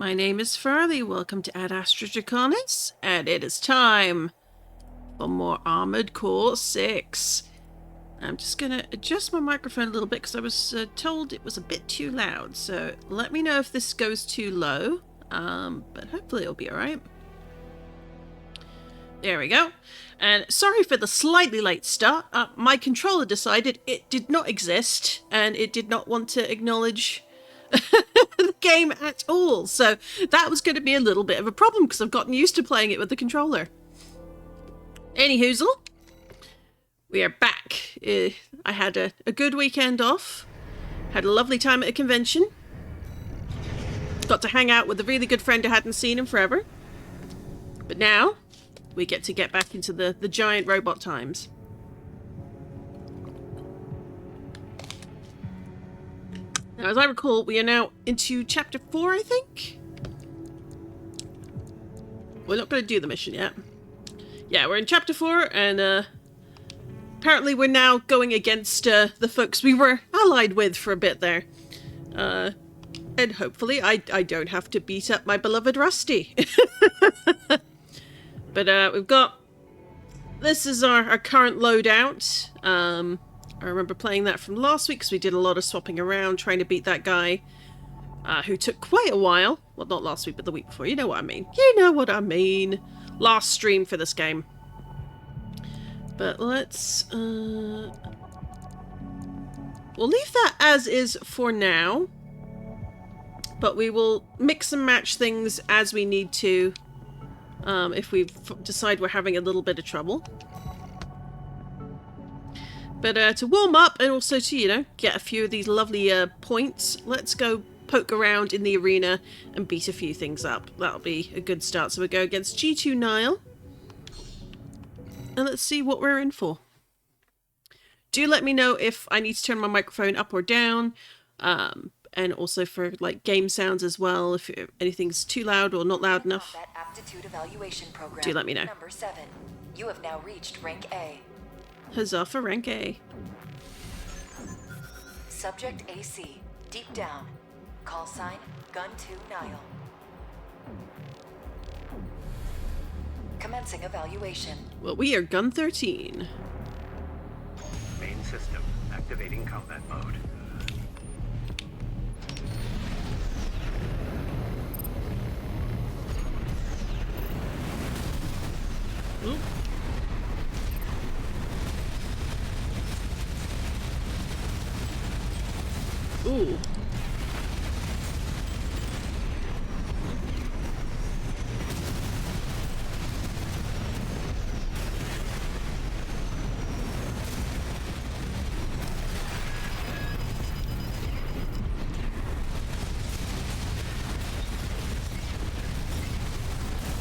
My name is Farley, welcome to AdAstraDraconis, and it is time for more Armored Core 6. I'm just going to adjust my microphone a little bit because I was told it was a bit too loud, so let me know if this goes too low, but hopefully it'll be alright. There we go. And sorry for the slightly late start. My controller decided it did not exist, and it did not want to acknowledge the game at all. So that was going to be a little bit of a problem because I've gotten used to playing it with the controller. Anyhoozle, we are back. I had a good weekend off. Had a lovely time at a convention. Got to hang out with a really good friend I hadn't seen in forever. But now we get back into the giant robot times. Now, as I recall, we are now into Chapter 4, I think? We're not going to do the mission yet. Yeah, we're in Chapter 4, and apparently we're now going against the folks we were allied with for a bit there. And hopefully I don't have to beat up my beloved Rusty. But we've got... This is our current loadout. I remember playing that from last week because we did a lot of swapping around trying to beat that guy who took quite a while. Well, not last week, but the week before. You know what I mean. You know what I mean. Last stream for this game. But let's... we'll leave that as is for now. But we will mix and match things as we need to if we decide we're having a little bit of trouble. But to warm up and also to, you know, get a few of these lovely points, let's go poke around in the arena and beat a few things up. That'll be a good start. So we'll go against G2 Nile. And let's see what we're in for. Do let me know if I need to turn my microphone up or down. And also for, like, game sounds as well. If anything's too loud or not loud enough. Aptitude evaluation program. Do let me know. Number 7. You have now reached rank A. Huzzah for rank A. Subject AC. Deep down. Call sign Gun 2 Nile. Commencing evaluation. Well, we are Gun 13. Main system activating combat mode. Ooh. Ooh.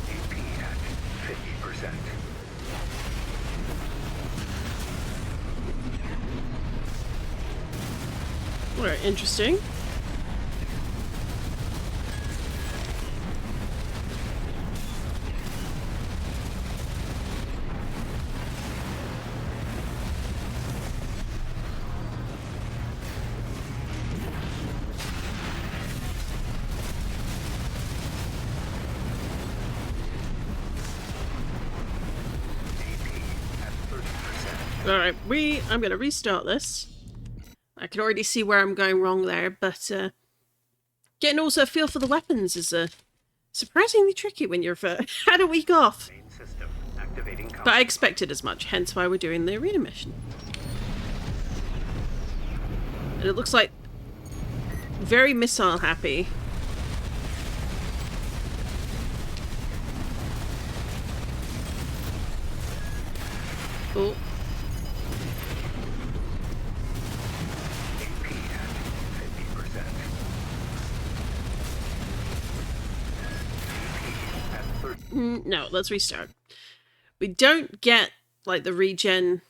AP at 50%. Alright, interesting. Alright, I'm gonna restart this. I can already see where I'm going wrong there, but getting also a feel for the weapons is surprisingly tricky when you've had a week off. Main system activating But I expected as much, hence why we're doing the arena mission. And it looks like very missile happy. Oh. AP at 50%. AP at 30%. No, let's restart. We don't get, like, the regen...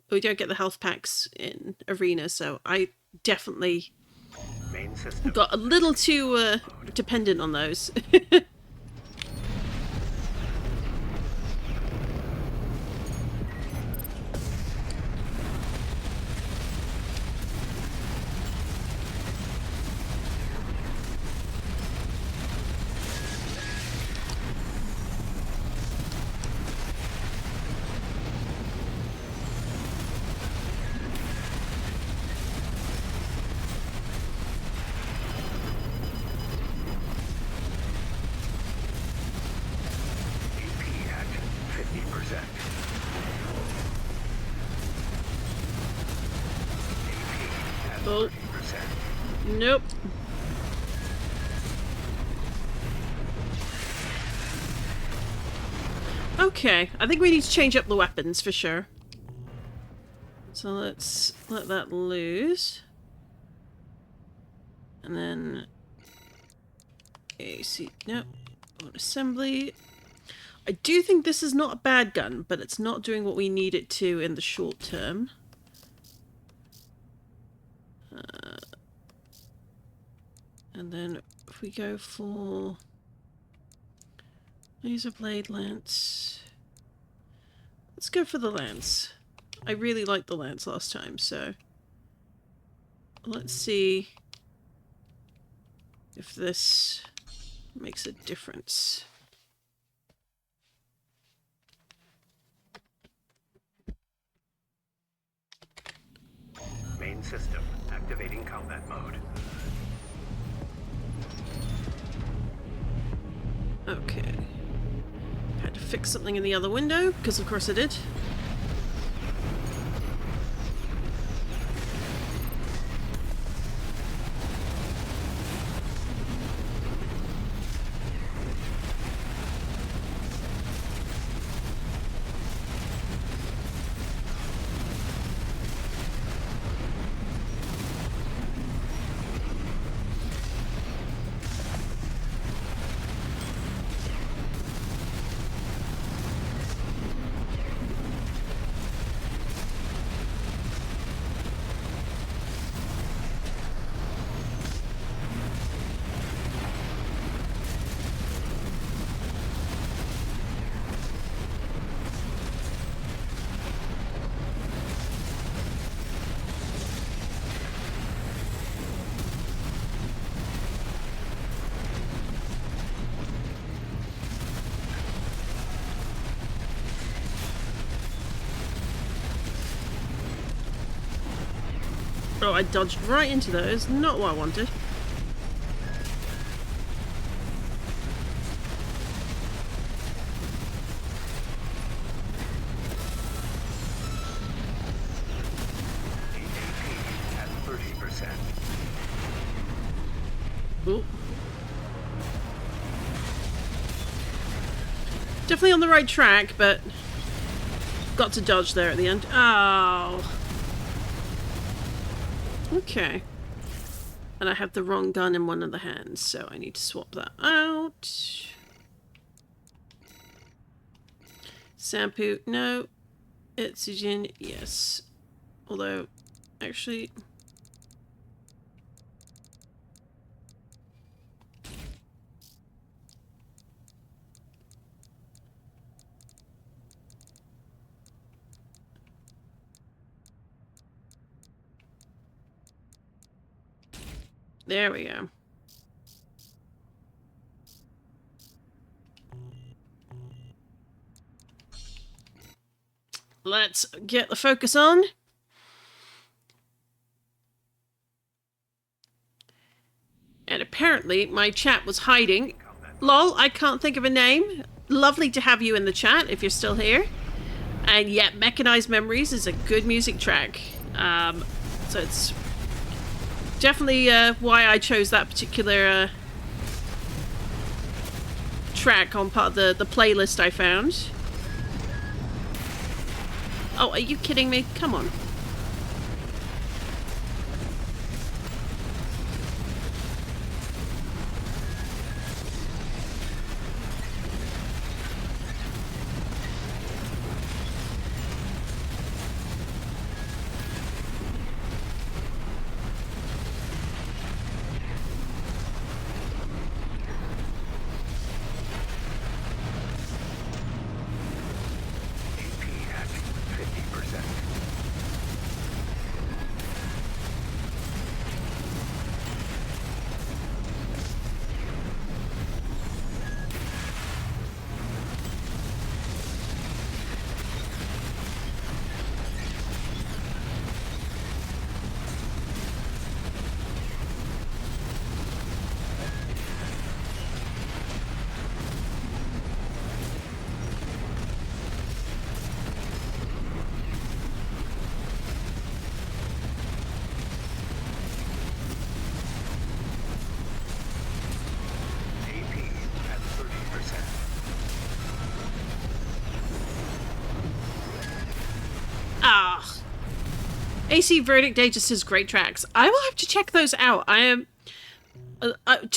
We don't get the health packs in Arena, so I definitely Main system. got a little too dependent on those. Oh, 30%. nope. Okay, I think we need to change up the weapons for sure. So let's let that loose. And then AC, nope. Assembly. I do think this is not a bad gun, but it's not doing what we need it to in the short term. And then if we go for laser blade lance, let's go for the lance. I really liked the lance last time, so let's see if this makes a difference. Main system activating combat mode. Okay. Had to fix something in the other window, because of course I did. Oh, I dodged right into those. Not what I wanted. AAP at 30%. Ooh. Definitely on the right track, but got to dodge there at the end. Oh. Okay. And I have the wrong gun in one of the hands, so I need to swap that out. Shampoo, no. Oxygen, yes. Although, actually... There we go. Let's get the focus on. And apparently my chat was hiding. Lol, I can't think of a name. Lovely to have you in the chat if you're still here. And yet, Mechanized Memories is a good music track. So it's definitely why I chose that particular track on part of the playlist I found. Oh, are you kidding me? Come on. AC Verdict Day just says great tracks. I will have to check those out. I am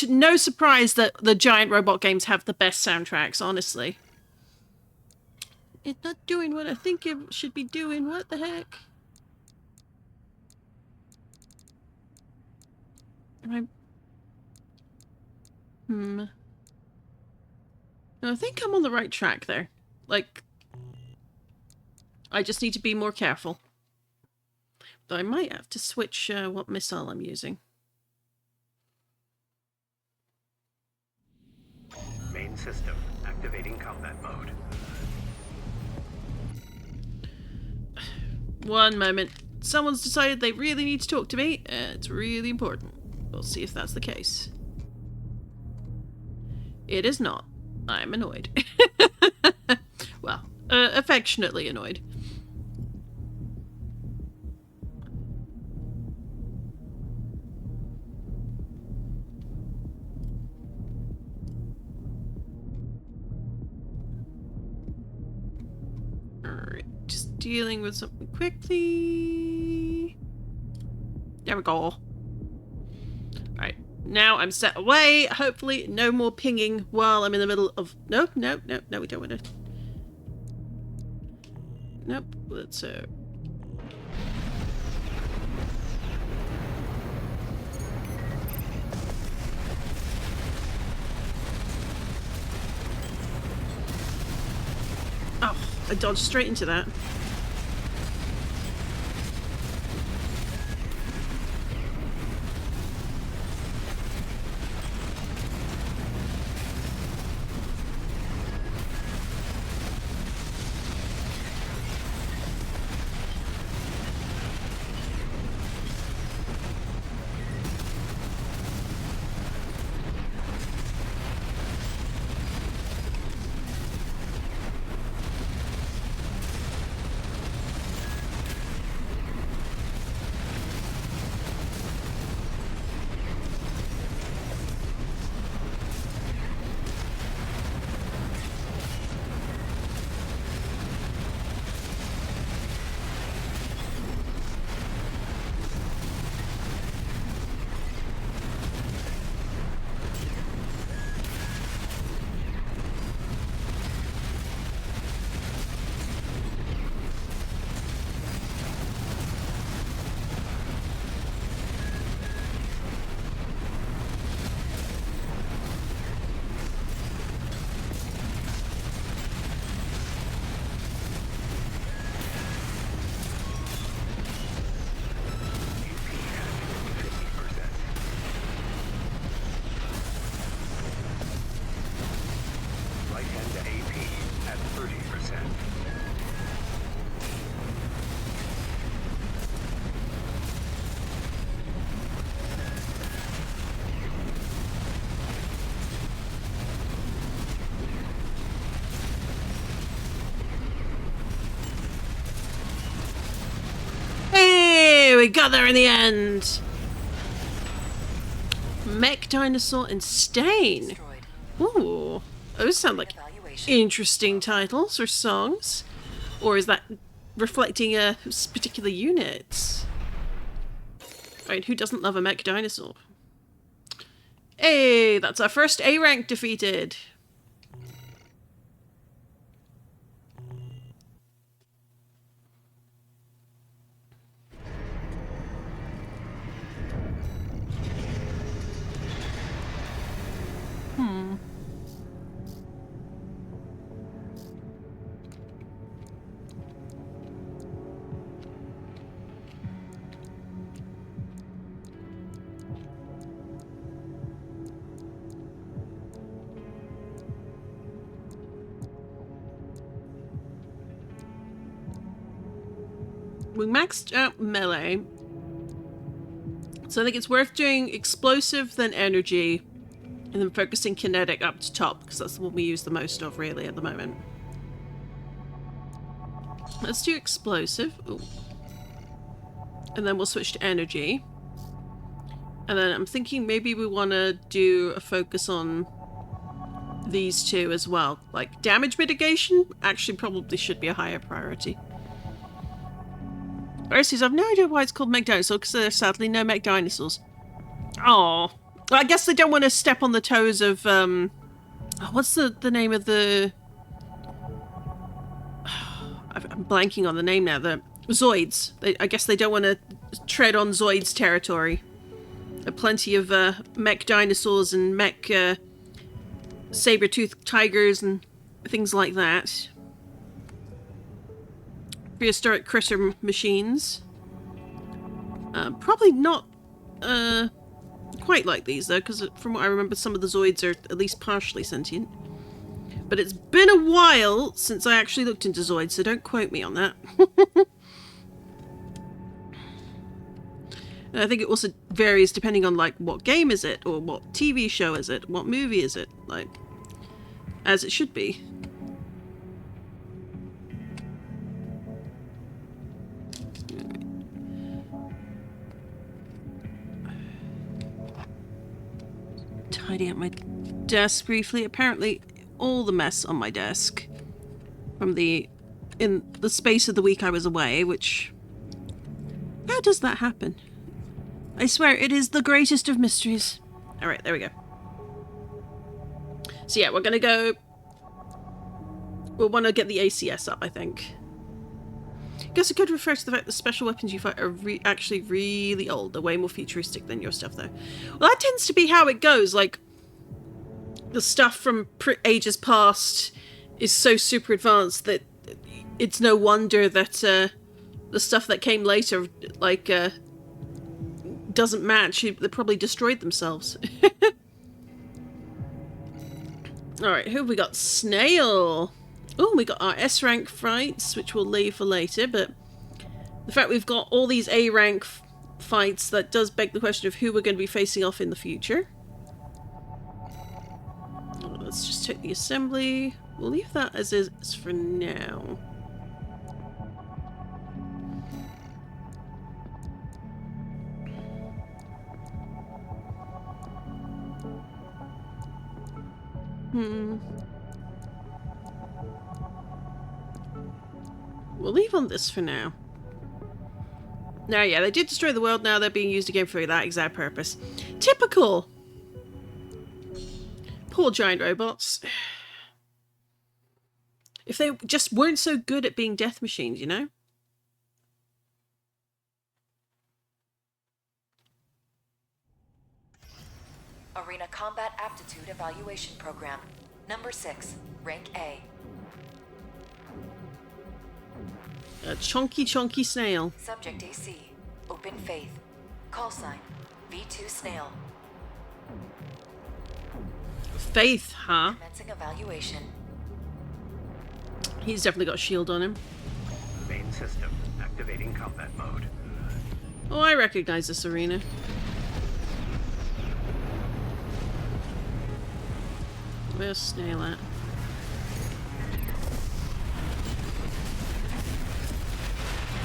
no surprise that the giant robot games have the best soundtracks, honestly. It's not doing what I think it should be doing. What the heck? Am I... No, I think I'm on the right track there. Like, I just need to be more careful. Though I might have to switch what missile I'm using. Main system activating combat mode. One moment. Someone's decided they really need to talk to me. It's really important. We'll see if that's the case. It is not. I'm annoyed. Well, affectionately annoyed. Alright, just dealing with something quickly. There we go. Alright, now I'm set away. Hopefully no more pinging while I'm in the middle of... Nope, nope, nope, no, we don't want to... Nope, let's... Oh, I dodged straight into that. We got there in the end! Mech Dinosaur and Stain. Ooh, those sound like interesting titles or songs. Or is that reflecting a particular unit? Right, who doesn't love a Mech Dinosaur? Hey, that's our first A rank defeated. We maxed out melee, so I think it's worth doing explosive, then energy, and then focusing kinetic up to top, because that's the one we use the most of, really, at the moment. Let's do explosive. Ooh. And then we'll switch to energy. And then I'm thinking maybe we want to do a focus on these two as well. Like, damage mitigation actually probably should be a higher priority. Versus, I've no idea why it's called mech dinosaur, because there's sadly no mech dinosaurs. Oh, well, I guess they don't want to step on the toes of what's the name of the? I'm blanking on the name now. The Zoids. I guess they don't want to tread on Zoids' territory. There are plenty of mech dinosaurs and mech saber-toothed tigers and things like that. Prehistoric critter machines. Probably not quite like these though, because from what I remember, some of the Zoids are at least partially sentient. But it's been a while since I actually looked into Zoids, so don't quote me on that. And I think it also varies depending on like what game is it, or what TV show is it, what movie is it, like, as it should be. Tidy up my desk briefly. Apparently all the mess on my desk from in the space of the week I was away, which, how does that happen? I swear it is the greatest of mysteries. Alright, there we go. So yeah, we're gonna go, we'll want to get the ACS up, I think. Guess it could refer to the fact that special weapons you fight are actually really old. They're way more futuristic than your stuff, though. Well, that tends to be how it goes. Like, the stuff from ages past is so super advanced that it's no wonder that the stuff that came later, like, doesn't match. They probably destroyed themselves. Alright, who have we got? Snail! Oh, we got our S-rank fights, which we'll leave for later, but the fact we've got all these A-rank fights, that does beg the question of who we're going to be facing off in the future. Let's just take the assembly. We'll leave that as is for now. We'll leave on this for now. Now, yeah, they did destroy the world. Now they're being used again for that exact purpose. Typical! Poor giant robots. If they just weren't so good at being death machines, you know? Arena Combat Aptitude Evaluation Program. Number 6. Rank A. A chonky snail. Subject AC. Open Faith. Call sign. V2 Snail. Faith, huh? Commencing evaluation. He's definitely got a shield on him. Main system activating combat mode. Oh, I recognize this arena. Where's Snail at?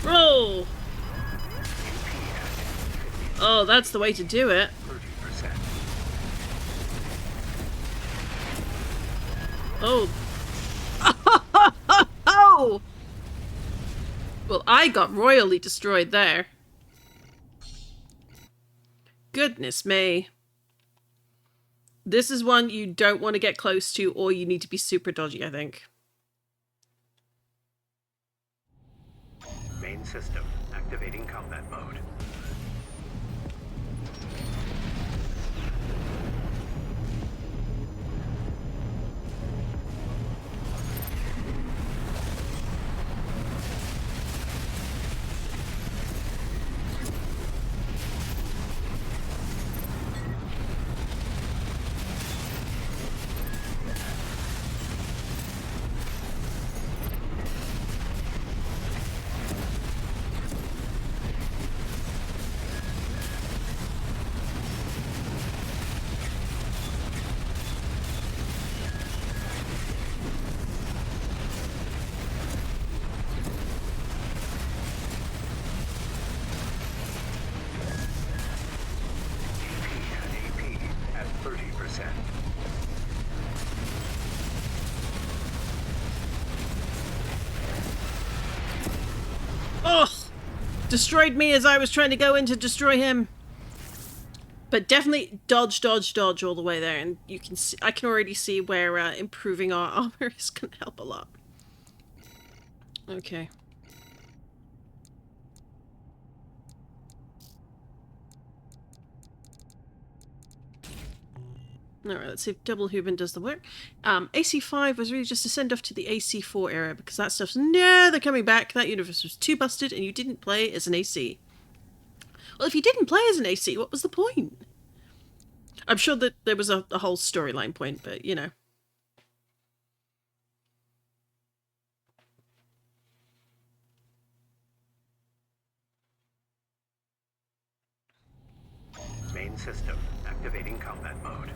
Roll! Oh, that's the way to do it. 30%. Oh. Oh! Well, I got royally destroyed there. Goodness me. This is one you don't want to get close to, or you need to be super dodgy, I think. Main system activating combat mode. AP at 30%. Oh! destroyed me as I was trying to go in to destroy him. But definitely dodge, dodge, dodge all the way there, and you can see, I can already see where improving our armor is going to help a lot. Okay. Alright, let's see if double Hubin does the work. AC5 was really just a send-off to the AC4 era, because that stuff's never coming back. That universe was too busted, and you didn't play as an AC. Well, if you didn't play as an AC, what was the point? I'm sure that there was a whole storyline point, but, you know. Main system activating combat mode.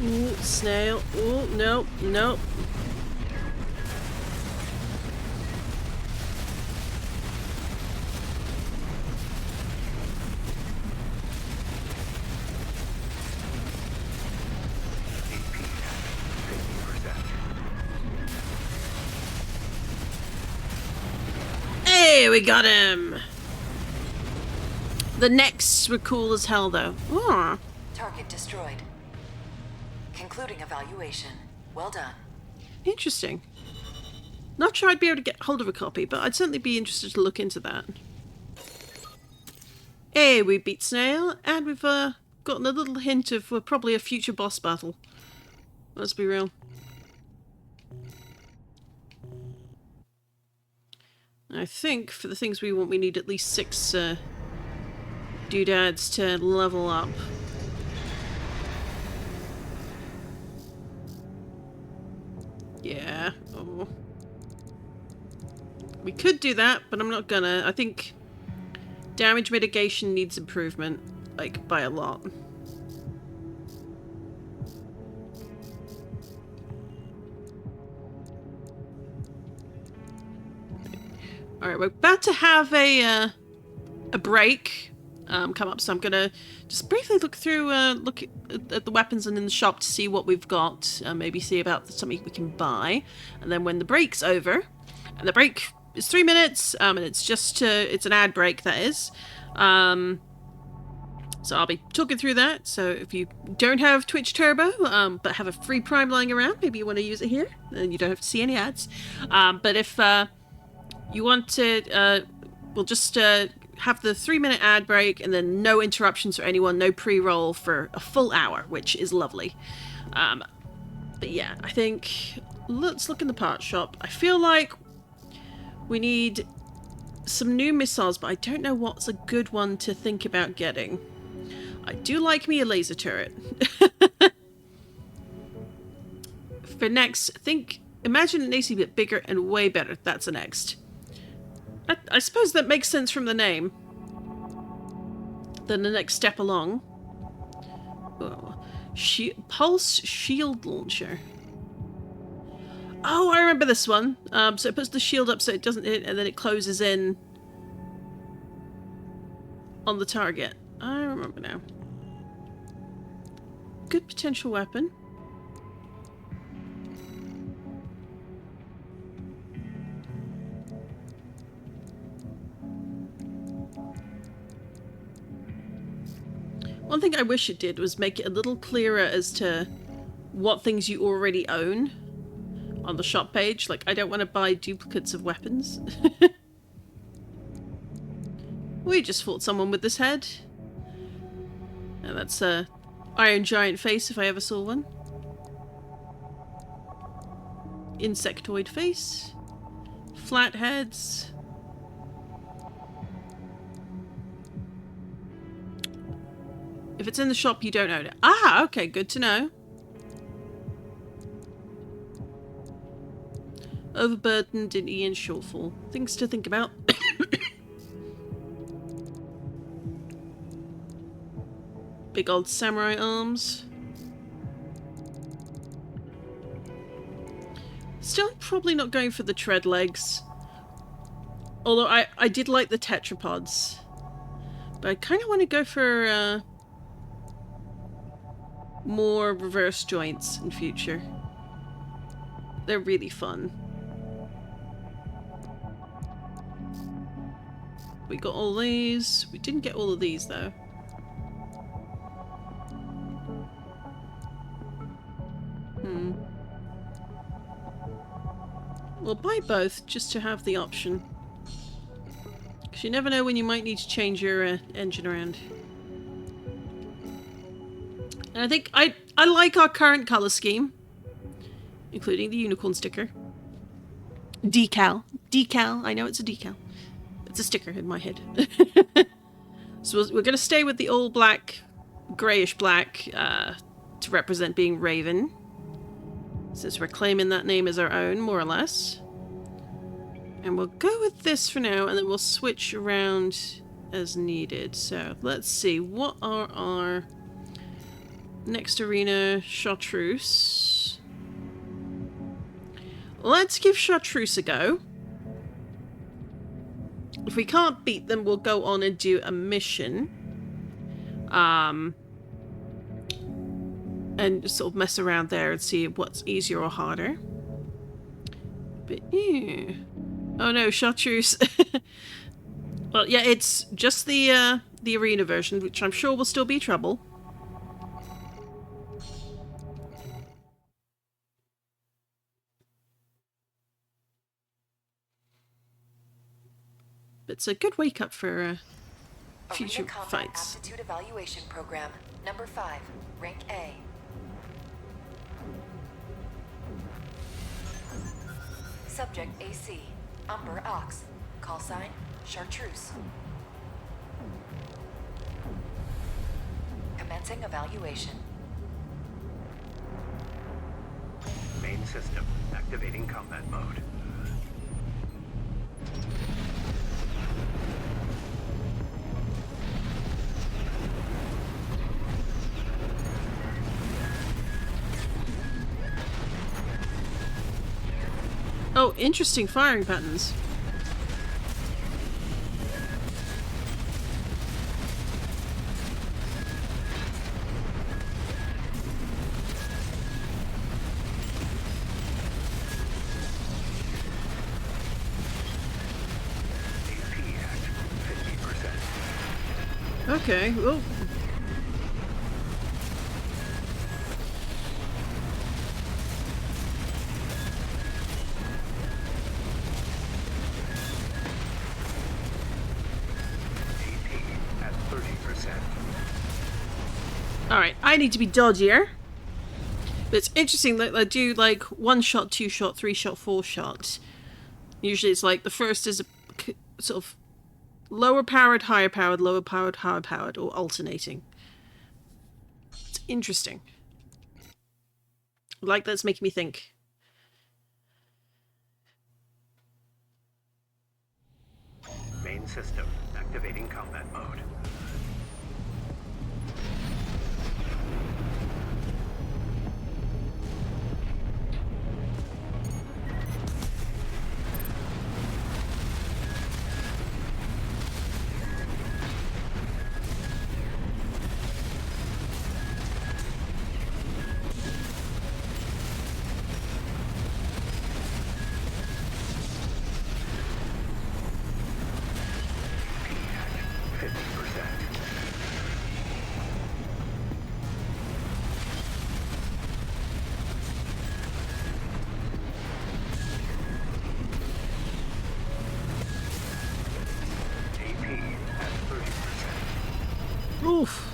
Ooh, snail. Ooh, nope, nope. Hey, we got him! The necks were cool as hell, though. Aww. Target destroyed. Concluding evaluation. Well done. Interesting. Not sure I'd be able to get hold of a copy, but I'd certainly be interested to look into that. Hey, we beat Snail, and we've gotten a little hint of probably a future boss battle. Let's be real. I think for the things we want, we need at least 6 doodads to level up. Yeah. Oh. We could do that, but I'm not gonna. I think damage mitigation needs improvement, like, by a lot. Alright, we're about to have a break come up, so I'm gonna just briefly look through, look at the weapons and in the shop to see what we've got, maybe see about something we can buy, and then when the break's over, and the break is 3 minutes, and it's just, it's an ad break, that is, so I'll be talking through that. So if you don't have Twitch Turbo, but have a free Prime lying around, maybe you want to use it here, then you don't have to see any ads, but if you want to, we'll just have the 3-minute ad break and then no interruptions for anyone, no pre-roll for a full hour, which is lovely. But yeah, I think let's look in the parts shop. I feel like we need some new missiles, but I don't know what's a good one to think about getting. I do like me a laser turret. For next, imagine an AC bit bigger and way better. That's a next. I suppose that makes sense from the name. Then the next step along. Oh. Pulse shield launcher. Oh, I remember this one. So it puts the shield up so it doesn't hit, and then it closes in on the target. I remember now. Good potential weapon. One thing I wish it did was make it a little clearer as to what things you already own. on the shop page. Like, I don't want to buy duplicates of weapons. We just fought someone with this head. And that's a Iron Giant face if I ever saw one. Insectoid face. Flat heads. If it's in the shop, you don't own it. Ah, okay, good to know. Overburdened in Ian Shortfall. Things to think about. Big old samurai arms. Still probably not going for the tread legs. Although I did like the tetrapods. But I kind of want to go for more reverse joints in future. They're really fun. We got all these. We didn't get all of these though. We'll buy both just to have the option. Because you never know when you might need to change your engine around. And I think I like our current colour scheme. Including the unicorn sticker. Decal. Decal. I know it's a decal. It's a sticker in my head. So we're going to stay with the all black, greyish black to represent being Raven. Since we're claiming that name as our own, more or less. And we'll go with this for now, and then we'll switch around as needed. So, let's see. What are our next arena? Chartreuse. Let's give Chartreuse a go. If we can't beat them, we'll go on and do a mission. And sort of mess around there and see what's easier or harder. But yeah. Oh no, Chartreuse. Well, yeah, it's just the arena version, which I'm sure will still be trouble. But it's a good wake up for future Arena Combat fights. Aptitude Evaluation Program, number 5, rank A. Subject AC, Umber Ox. Call sign, Chartreuse. Commencing evaluation. Main system activating combat mode. Oh, interesting firing patterns. AP at 50%. Okay, well. Alright, I need to be dodgier. But it's interesting that I do like 1 shot, 2 shot, 3 shot, 4 shot. Usually it's like the first is a sort of lower powered, higher powered, lower powered, higher powered, or alternating. It's interesting. Like that's making me think. Main system activating combat mode. AP at 50%. Oof.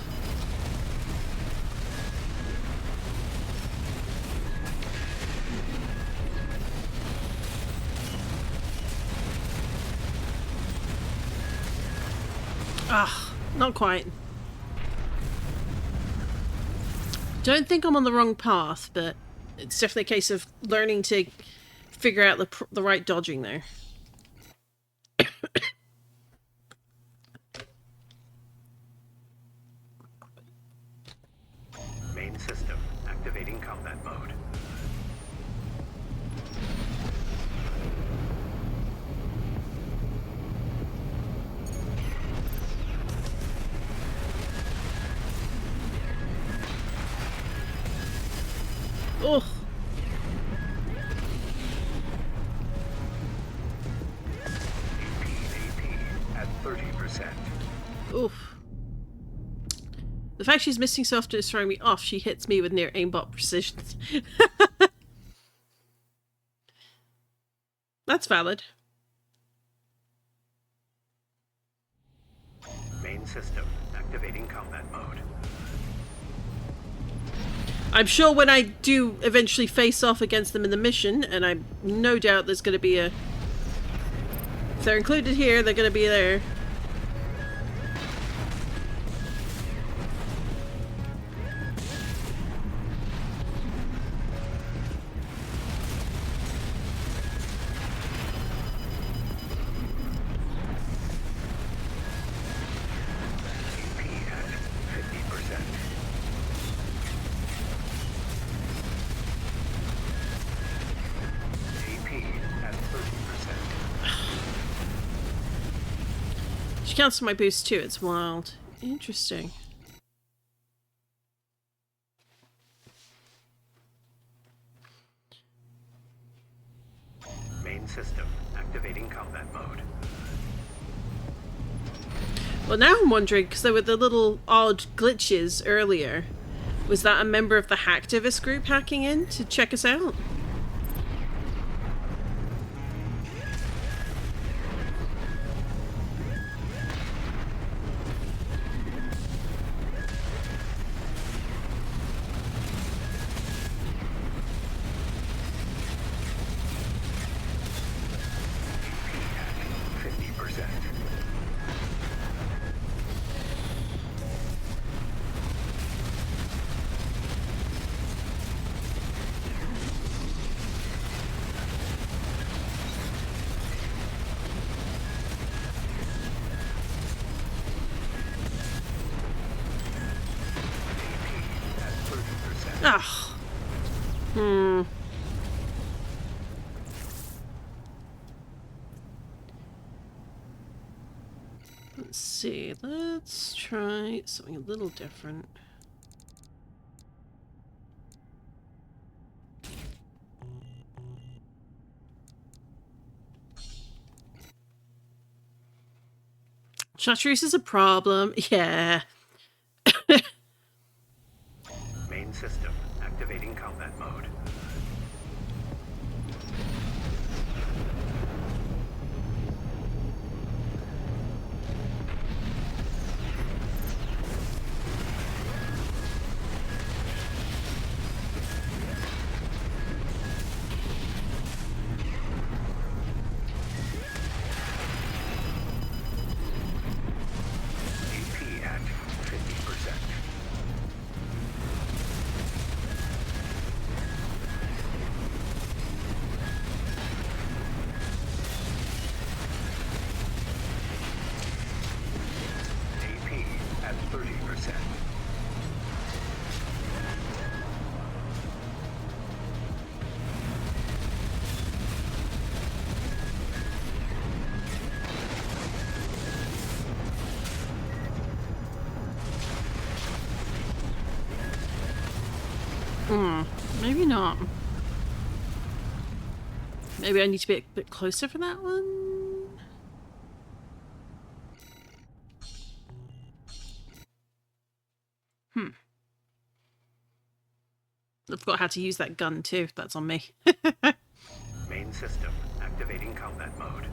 Ah, not quite. Don't think I'm on the wrong path, but it's definitely a case of learning to figure out the right dodging there. Main system activating combat mode. Oh. AP at 30%. Oof. The fact she's missing so often is throwing me off. She hits me with near aimbot precision. That's valid. Main system activating combat mode. I'm sure when I do eventually face off against them in the mission, and I'm no doubt there's going to be a... If they're included here, they're going to be there. AP at 50%. AP at 30%. She counts for my boost too, it's wild. Interesting. Main system activating combat mode. Well, now I'm wondering, because there were the little odd glitches earlier. Was that a member of the hacktivist group hacking in to check us out? AP at 50%. AP at 30%. Ah. Hmm. Let's see. Let's try something a little different. Chartreuse is a problem. Yeah. Main system activating combat mode. AP at 50%. AP at 30%. Maybe not. Maybe I need to be a bit closer for that one? I forgot how to use that gun too. That's on me. Main system activating combat mode.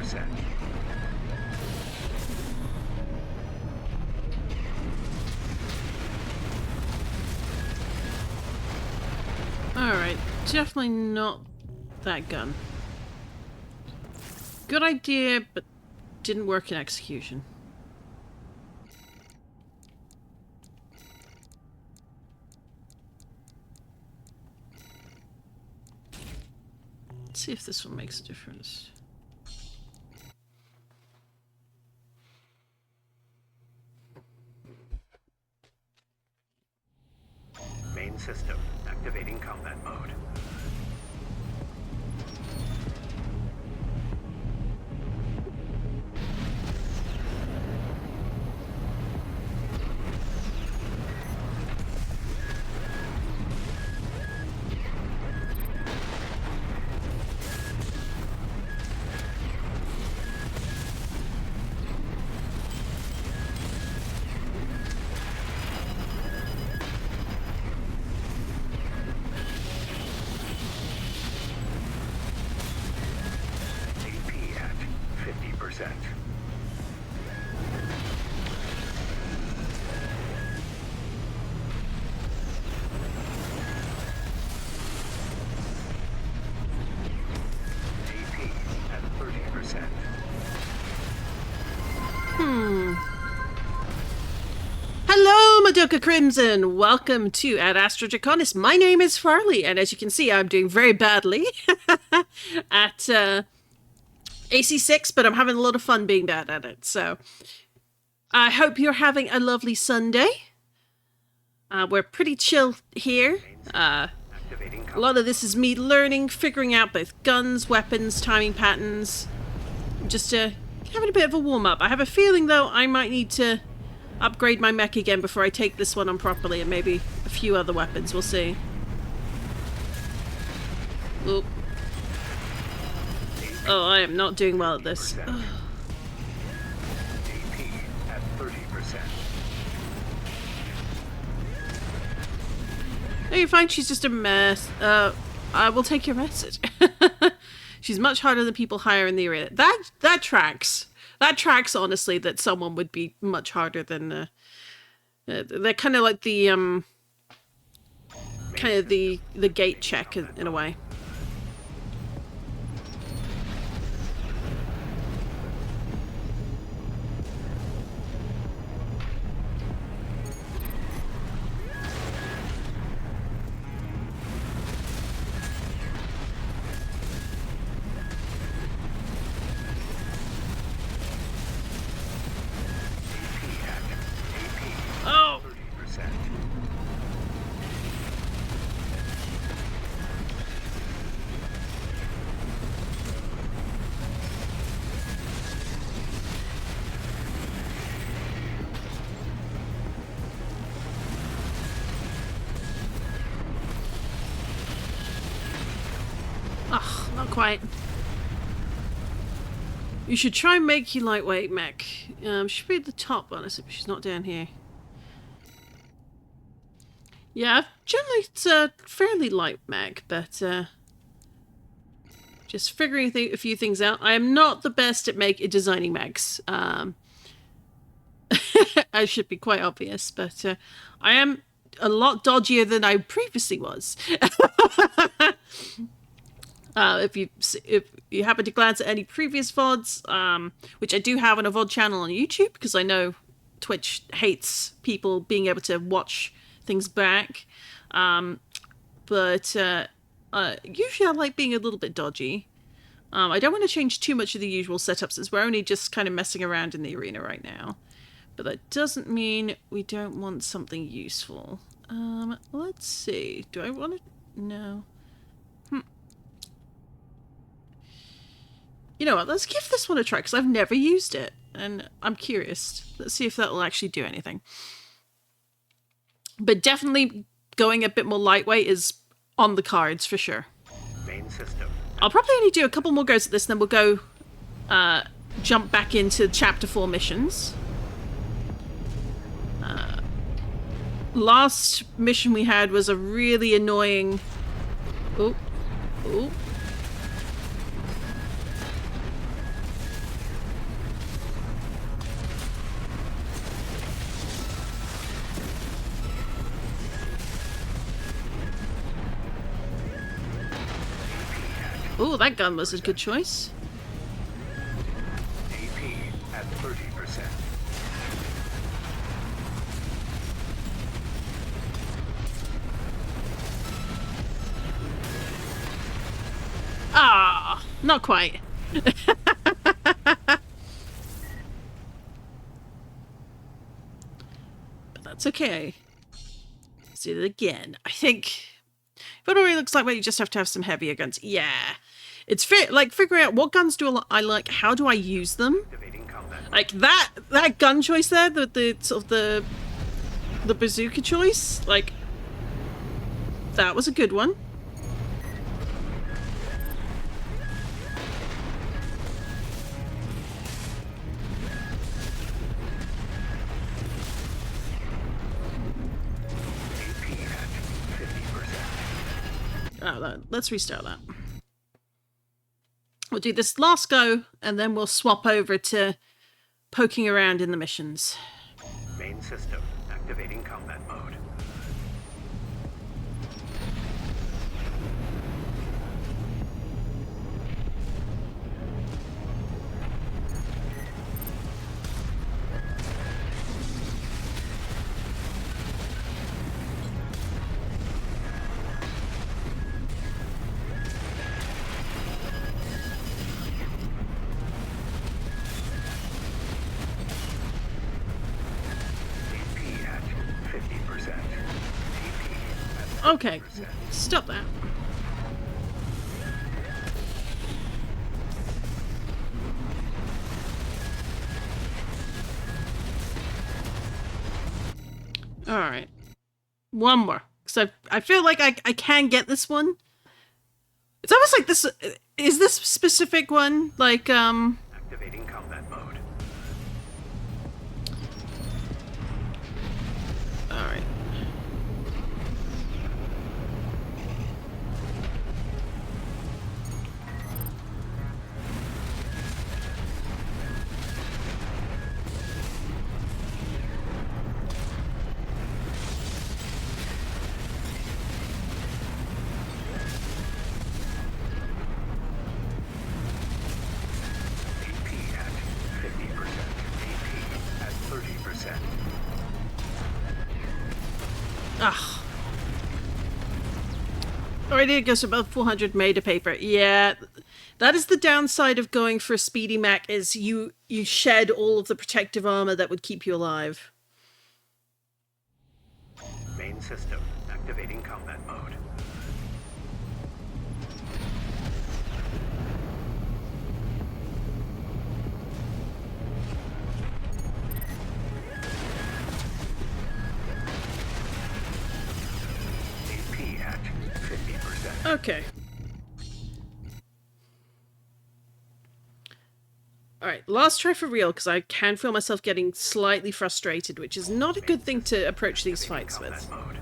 30%. Alright, definitely not that gun. Good idea, but didn't work in execution. Let's see if this one makes a difference. Main system activating combat mode. AP at 50%. AP at 30%. Hello, Madoka Crimson! Welcome to AdAstraDraconis. My name is Farley, and as you can see, I'm doing very badly at AC6, but I'm having a lot of fun being bad at it, so I hope you're having a lovely Sunday. We're pretty chill here. Activating A lot of this is me learning, figuring out both guns, weapons, timing patterns, just having a bit of a warm-up. I have a feeling, though, I might need to upgrade my mech again before I take this one on properly, and maybe a few other weapons. We'll see. Oop. Oh, I am not doing well at this. AP at 30%. No, you're fine. She's just a mess. I will take your message. She's much harder than people higher in the arena. That tracks. That tracks, honestly, that someone would be much harder than... they're kind of like the, the gate check in a way. Oh! 30%. Ugh, not quite. You should try and make your lightweight mech. Should be at the top, honestly, but she's not down here. Yeah, generally it's a fairly light mech, but just figuring a few things out. I am not the best at designing mechs. I should be quite obvious, but I am a lot dodgier than I previously was. If you happen to glance at any previous VODs, which I do have on a VOD channel on YouTube, because I know Twitch hates people being able to watch things back. But usually I like being a little bit dodgy. I don't want to change too much of the usual setups, as we're only just kind of messing around in the arena right now. But that doesn't mean we don't want something useful. Let's see. Do I want to... No. You know what, let's give this one a try, because I've never used it, and I'm curious. Let's see if that will actually do anything. But definitely going a bit more lightweight is on the cards, for sure. Main system. I'll probably only do a couple more goes at this, then we'll go jump back into Chapter 4 missions. Last mission we had was a really annoying... Oh. Oh, that gun was a good choice. AP at 30%. Ah, not quite. But that's okay. Let's do it again. I think it already looks like you just have to have some heavier guns. Yeah. It's like figuring out what guns do I like, how do I use them? Activating combat mode. Like that gun choice there, the sort of the bazooka choice, like that was a good one. AP at 50%. Oh, let's restart that. We'll do this last go, and then we'll swap over to poking around in the missions. Main system activating combat mode. AP at 50%. AP at 30%. Okay, stop that. All right, one more. So I feel like I can get this one. It's almost like this. Is this specific one like Activating combat mode. All right. AP at 50%. AP at 30%. Ugh. Already it goes above 400 meta paper. Yeah, that is the downside of going for a speedy mech, is you shed all of the protective armor that would keep you alive. Main system activating combat mode. AP at 50%. Okay. Alright, last try for real, because I can feel myself getting slightly frustrated, which is not a good thing to approach these fights Combat with. mode.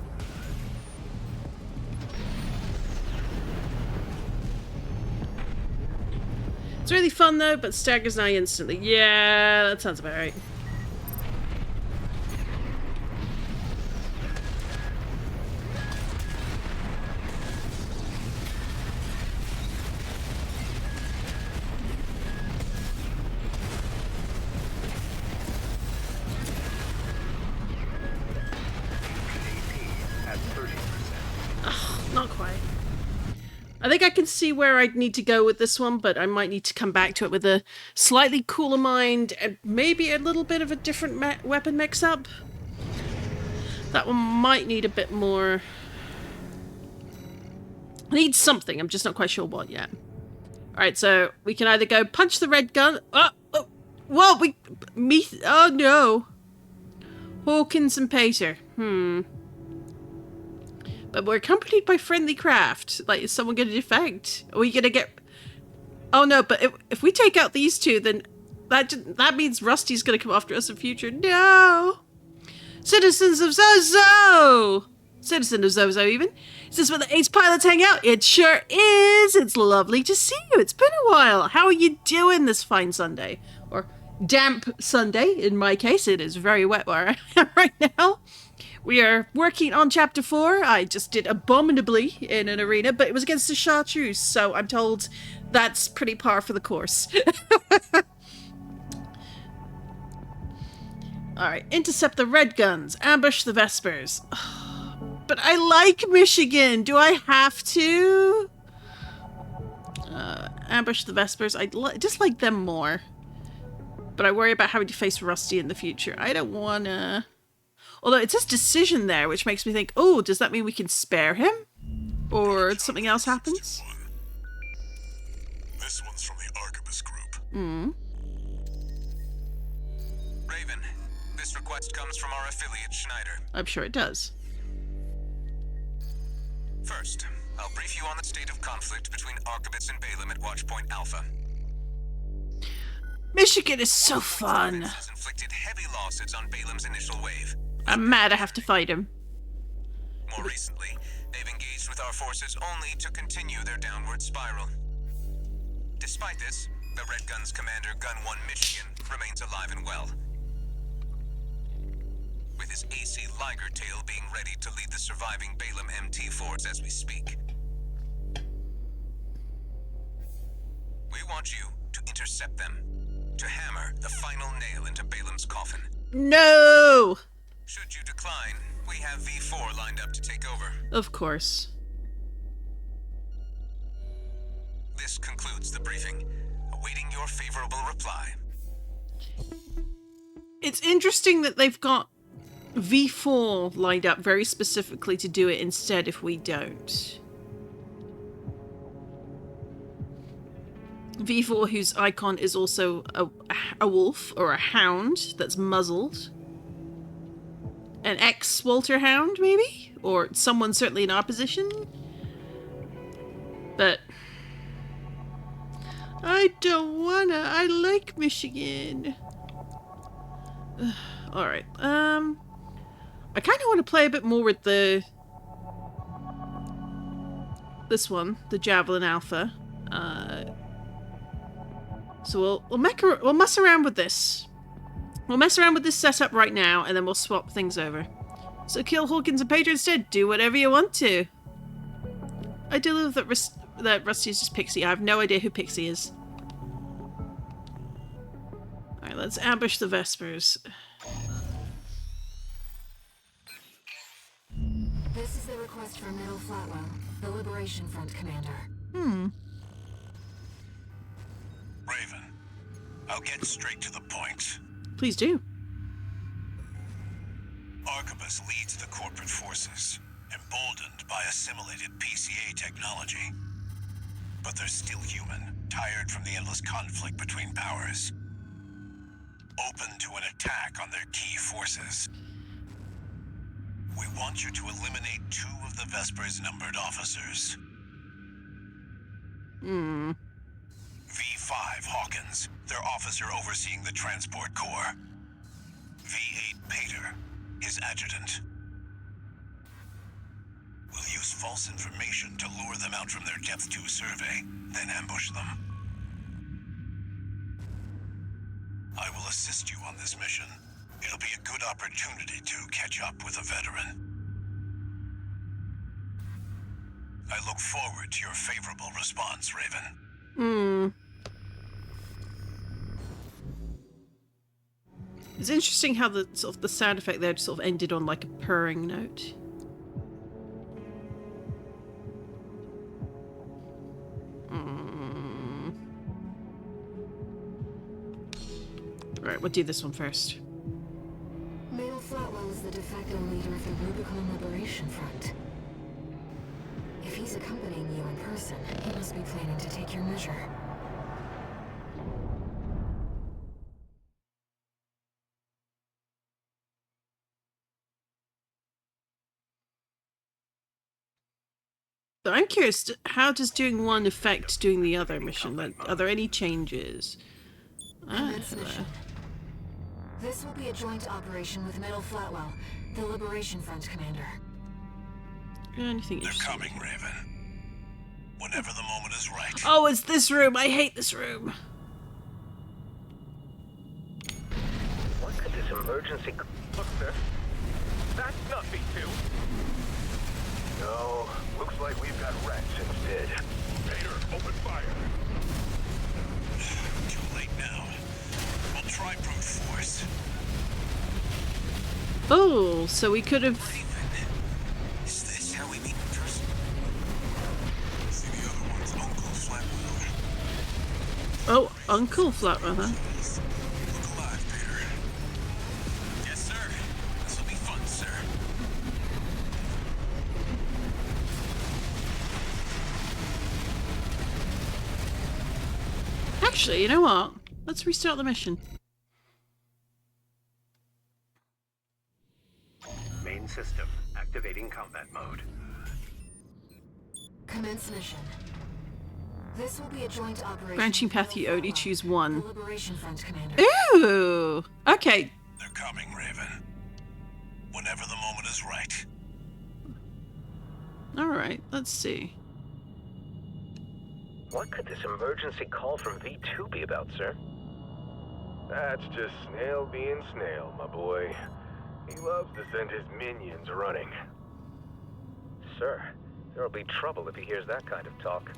It's really fun though, but staggers nigh instantly. Yeah, that sounds about right. AP at 30%. Not quite. I think I can see where I'd need to go with this one, but I might need to come back to it with a slightly cooler mind and maybe a little bit of a different weapon mix-up. That one might need a bit more... Needs something, I'm just not quite sure what yet. Alright, so we can either go punch the red gun... Oh! Whoa, oh no! Hawkins and Pater. But we're accompanied by friendly craft. Like, is someone going to defect? Are we going to get... Oh no, but if we take out these two, then that means Rusty's going to come after us in future. No! Citizens of Zozo! Citizen of Zozo, even. Is this where the ace pilots hang out? It sure is! It's lovely to see you. It's been a while. How are you doing this fine Sunday? Or damp Sunday. In my case, it is very wet where I am right now. We are working on Chapter 4. I just did abominably in an arena, but it was against the Chartreuse, so I'm told that's pretty par for the course. Alright, intercept the red guns, ambush the Vespers. But I like Michigan. Do I have to? Ambush the Vespers. I just like them more. But I worry about having to face Rusty in the future. I don't wanna... Although it says decision there, which makes me think, oh, does that mean we can spare him? Or something else happens? This one's from the Arquebus group. Raven, this request comes from our affiliate, Schneider. I'm sure it does. First, I'll brief you on the state of conflict between Arquebus and Balaam at Watchpoint Alpha. Michigan is so fun. Has inflicted heavy losses on Balaam's initial wave. I'm mad I have to fight him. More recently, they've engaged with our forces only to continue their downward spiral. Despite this, the Red Gun's commander, Gun 1 Michigan, remains alive and well. With his AC Liger Tail being ready to lead the surviving Balaam MT4s as we speak. We want you to intercept them, to hammer the final nail into Balaam's coffin. No! Should you decline, we have V4 lined up to take over. Of course. This concludes the briefing, awaiting your favorable reply. It's interesting that they've got V4 lined up very specifically to do it instead if we don't. V4, whose icon is also a wolf or a hound that's muzzled. An ex-Walter Hound, maybe? Or someone certainly in our position? But... I don't wanna. I like Michigan. Alright, I kind of want to play a bit more with the... this one, the Javelin Alpha. So we'll mess around with this. We'll mess around with this setup right now, and then we'll swap things over. So kill Hawkins and Pedro instead. Do whatever you want to. I do love that Rusty is just Pixie. I have no idea who Pixie is. Alright, let's ambush the Vespers. This is the request from Middle Flatwell, the Liberation Front commander. Raven, I'll get straight to the point. Please do. Arquebus leads the corporate forces, emboldened by assimilated PCA technology. But they're still human, tired from the endless conflict between powers. Open to an attack on their key forces. We want you to eliminate 2 of the Vespers' numbered officers. V5 Hawkins, their officer overseeing the transport corps. V8 Pater, his adjutant. We'll use false information to lure them out from their Depth 2 survey, then ambush them. I will assist you on this mission. It'll be a good opportunity to catch up with a veteran. I look forward to your favorable response, Raven. It's interesting how the sound effect there sort of ended on like a purring note. Right, we'll do this one first. Middle Flatwell is the de facto leader of the Rubicon Liberation Front. If he's accompanying you in person, he must be planning to take your measure. So I'm curious, how does doing one affect doing the other mission? Like, are there any changes? Commence mission. This will be a joint operation with Middle Flatwell, the Liberation Front commander. Anything They're interesting? coming, Raven. Whenever the moment is right. Oh, it's this room! I hate this room! emergency... Look, sir. That's not V2. No, looks like we've got rats instead. Vader, open fire. Too late now. We'll try brute force. Oh, so we could have... Is this how we meet in person? See the other one's Uncle Flatwheeler. Oh, Uncle Flatrunner. Look alive, Peter. Yes, sir. This will be fun, sir. Actually, you know what? Let's restart the mission. Main system, activating combat mode. Commence mission. This will be a joint operation. Branching path, you only choose one. The Liberation Front Commander. Ooh! Okay. They're coming, Raven. Whenever the moment is right. Alright, let's see. What could this emergency call from V2 be about, sir? That's just Snail being Snail, my boy. He loves to send his minions running. Sir, there'll be trouble if he hears that kind of talk.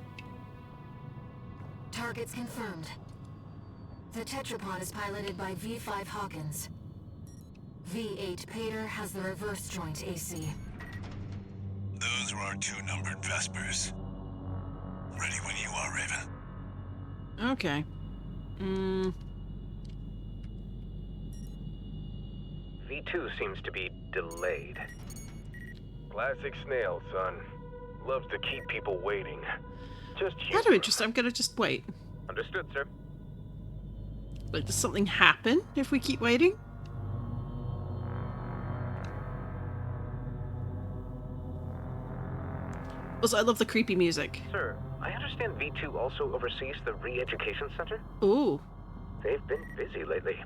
Targets confirmed. The tetrapod is piloted by V5 Hawkins. V8 Pater has the reverse joint AC. Those are our two numbered Vespers. Ready when you are, Raven. Okay. V2 seems to be delayed. Classic Snail, son. Loves to keep people waiting. Just Kind of interesting. I'm gonna just wait. Understood, sir. Like, does something happen if we keep waiting? Also, I love the creepy music. Sir, I understand V2 also oversees the re-education center? Ooh. They've been busy lately.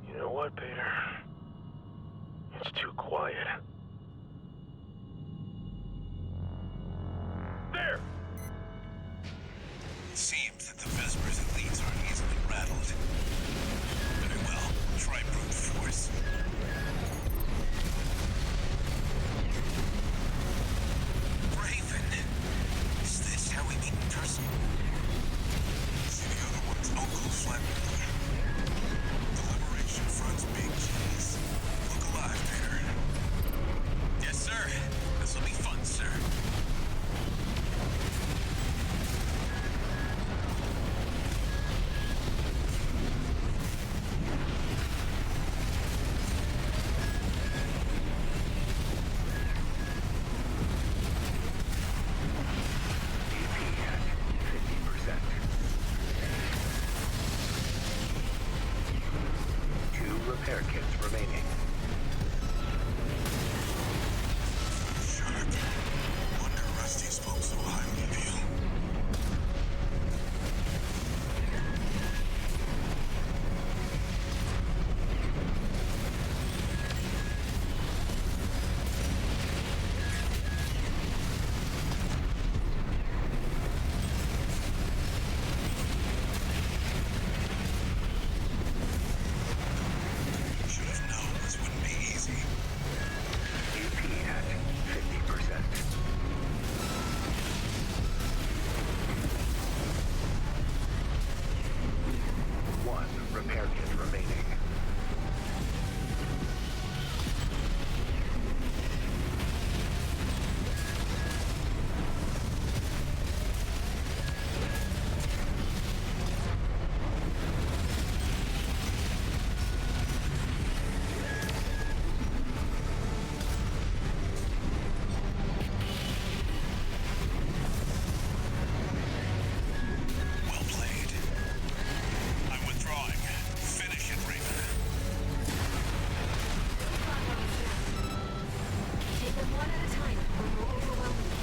You know what, Peter? It's too quiet. There! It seems that the Vespers elites aren't easily rattled. Very well, try brute force. Raven, is this how we meet in person? See the other one's Uncle Flatwheeler. The Liberation Front's big cheese. Look alive, Peter. Yes, sir. This will be fun, sir. Repair kits remaining. Sharp. Wonder Rusty spoke so highly of you. Should have known this wouldn't be easy. AP at 50%. One repair kit remaining. Well played. I'm withdrawing. Finish it, Raven. Take them one at a time, or we'll overwhelm them.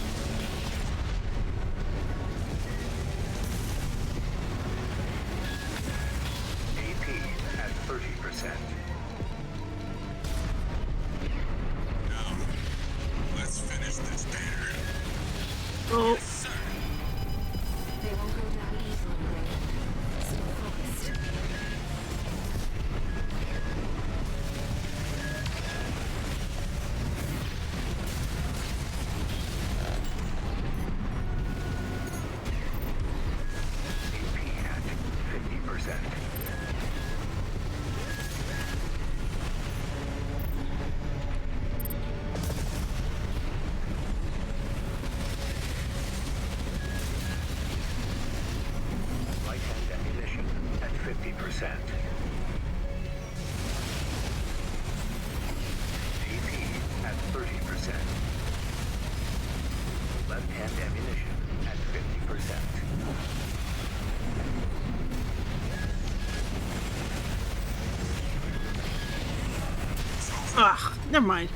AP at 30%. Now, let's finish this, Peter. Oh. Sir. They won't go down easily, Raven. Stay focused. AP at 30%. Left-hand ammunition at 50%. Ugh, never mind.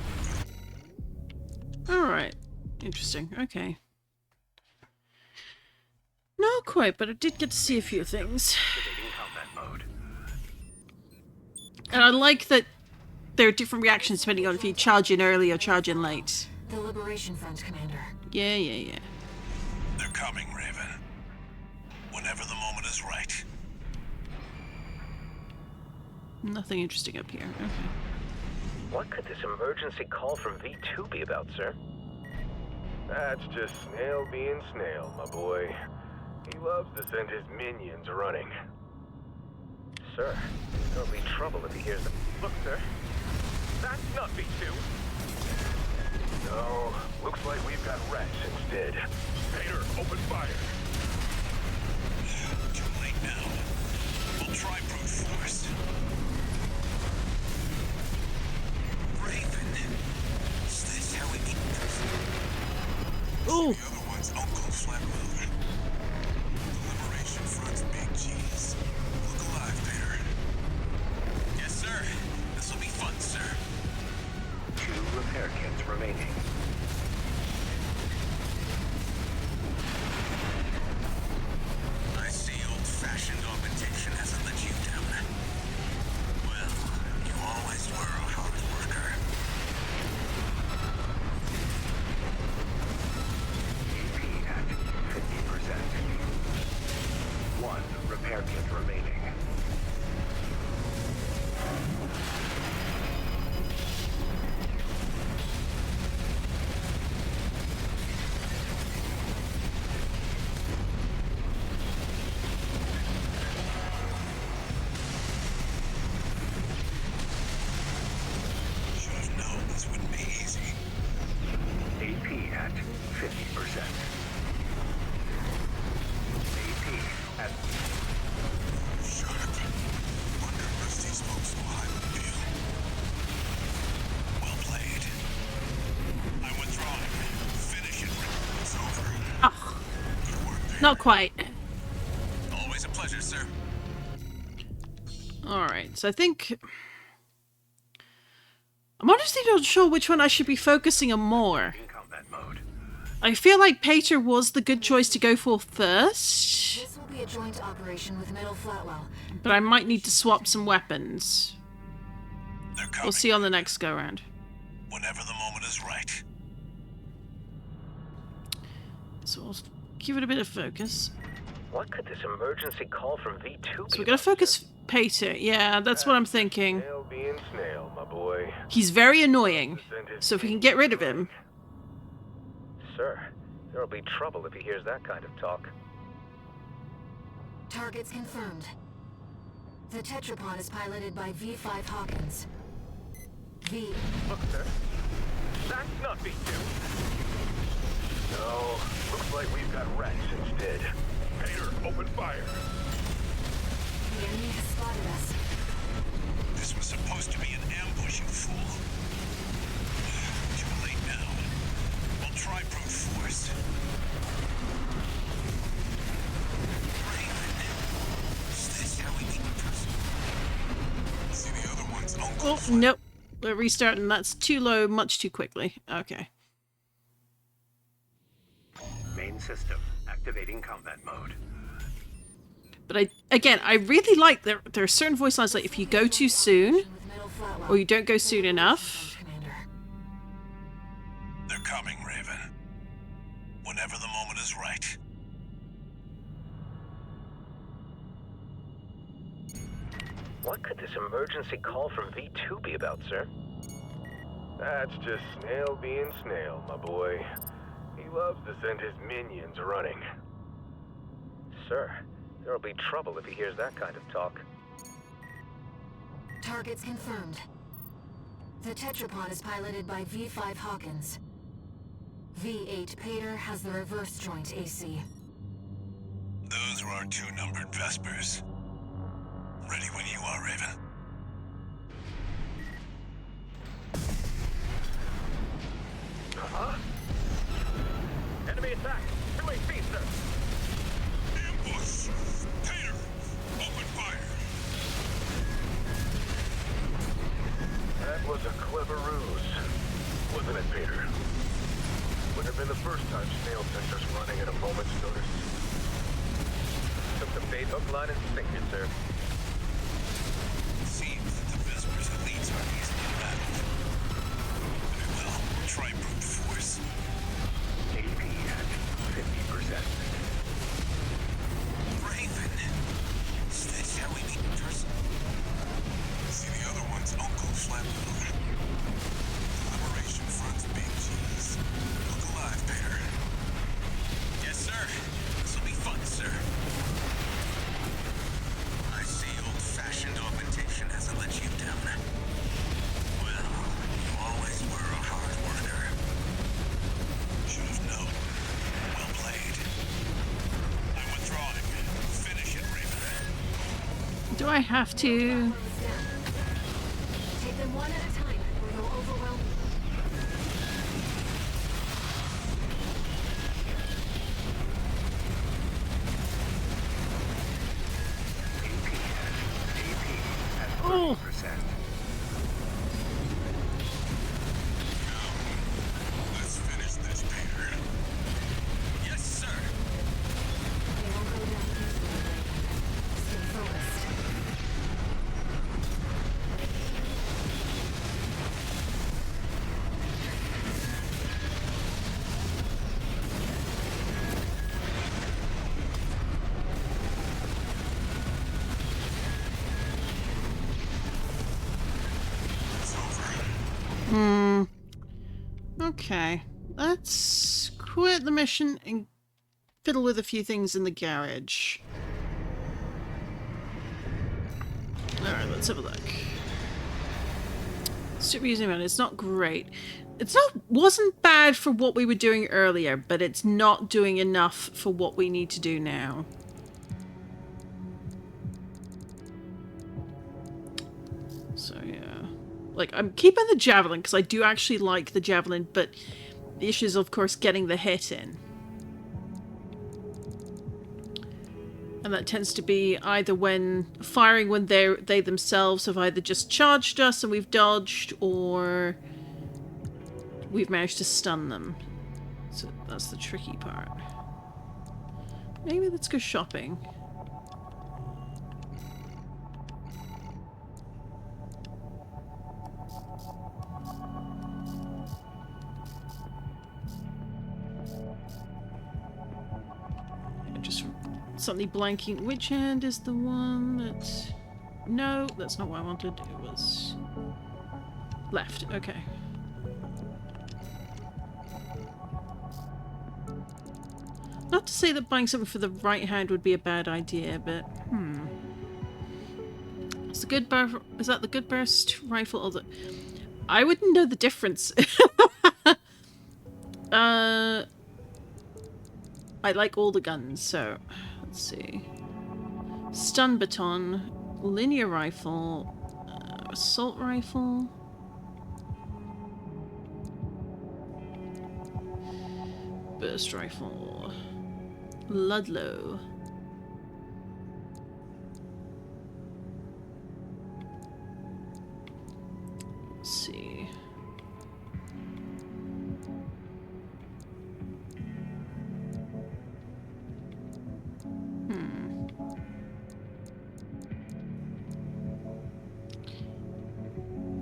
Alright. Interesting. Okay. Not quite, but I did get to see a few things. Activating combat mode. And I like that there are different reactions depending on if you charge in early or charge in late. The Liberation Front, Commander. Yeah. They're coming, Raven. Whenever the moment is right. Nothing interesting up here. Okay. What could this emergency call from V2 be about, sir? That's just Snail being Snail, my boy. He loves to send his minions running. Sir, there'll be trouble if he hears them. Look, sir. That's not V2. No, looks like we've got Rex instead. Vader, open fire. Too late now. We'll try brute force. Raven. Is this how we eat person? Ooh. The other one's Uncle Flatmouth. The Liberation Front's big cheese. Look alive, Vader. Yes, sir. This'll be fun, sir. 2 repair kits remaining. I see old-fashioned augmentation hasn't let you down. Well, you always were a hard worker. AP at 50%. 1 repair kit remaining. Should have known this wouldn't be easy. AP at 50%. AP at Sharp. Wonder if these folks know how to feel. Well played. I'm withdrawing. Finish it. It's over. Ugh, Good work there. not quite. Always a pleasure, sir. Alright, so I think... I'm honestly not sure which one I should be focusing on more. in combat mode. I feel like Pater was the good choice to go for first, This will be a joint operation with Middle Flatwell. but I might need to swap some weapons. They're coming. We'll see on the next go-round. Whenever the moment is right. So we'll give it a bit of focus. What could this emergency call from V2 be? So we're about, gonna focus sir? Pater. Yeah, that's what I'm thinking. Snail being Snail, my boy. He's very annoying, so if we can get rid of him... Sir, there'll be trouble if he hears that kind of talk. Targets confirmed. The tetrapod is piloted by V5 Hawkins. Look, sir. That's not V2. No, looks like we've got Rex instead. Vader, open fire. The enemy has spotted us. This was supposed to be an ambush, you fool. Too late now. We'll try brute force. Raven. Is this how we eat person? See the other one's Uncle Oh, nope. We're restarting. That's too low, much too quickly. Okay. Main system activating combat mode. But I really like there are certain voice lines like if you go too soon With Middle Flatwell. or you don't go soon enough. Commander. They're coming, Raven. Whenever the moment is right. What could this emergency call from V2 be about, sir? That's just Snail being Snail, my boy. He loves to send his minions running. Sir, there'll be trouble if he hears that kind of talk. Targets confirmed. The tetrapod is piloted by V5 Hawkins. V8 Pater has the reverse joint AC. Those were our 2 numbered Vespers. Ready when you are, Raven. Huh? Enemy attack! 2 HP, sir! Ambush! Peter! Open fire! That was a clever ruse, wasn't it, Peter? Wouldn't have been the first time snail sensors running at a moment's notice. Took the bait hook, line, and sinker, sir. It seems that the Vesper's elites are easily battled. Very well, try brute force. AP at 50%. Raven! Is this how we meet in person? See the other one's Uncle Flatboot. The Liberation Front's big cheese. Look alive, Peter. Yes, sir. This'll be fun, sir. I see old-fashioned augmentation hasn't let you down. Well, you always were a hard worker. Should have known. Well played. I'm withdrawing. Finish it, Raven. Do I have to? Take them one at a time, or they'll overwhelm you. Oh, Let's finish this, Peter. Yes, sir. They won't go down easily, Raven. Stay focused. It's over. okay. Let's quit the mission and fiddle with a few things in the garage. Alright, let's have a look. Super using it. It's not great. Wasn't bad for what we were doing earlier, but it's not doing enough for what we need to do now. So yeah. Like, I'm keeping the javelin because I do actually like the javelin, but the issue is, of course, getting the hit in. And that tends to be either when firing when they themselves have either just charged us and we've dodged, or we've managed to stun them. So that's the tricky part. Maybe let's go shopping. Just suddenly blanking. Which hand is the one that... No, that's not what I wanted. It was... left. Okay. Not to say that buying something for the right hand would be a bad idea, but... Is that the good burst rifle? Or the... I wouldn't know the difference. I like all the guns, so... Let's see. Stun baton, linear rifle, assault rifle... Burst rifle... Ludlow. Let's see.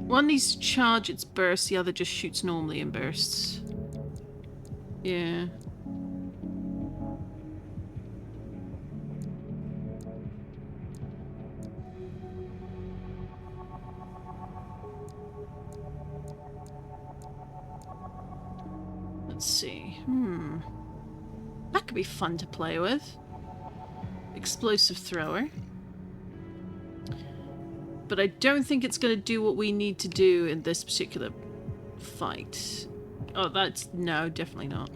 One needs to charge its burst, the other just shoots normally in bursts. Yeah. Let's see. That could be fun to play with. Explosive thrower. But I don't think it's going to do what we need to do in this particular fight. Oh, that's... no, definitely not.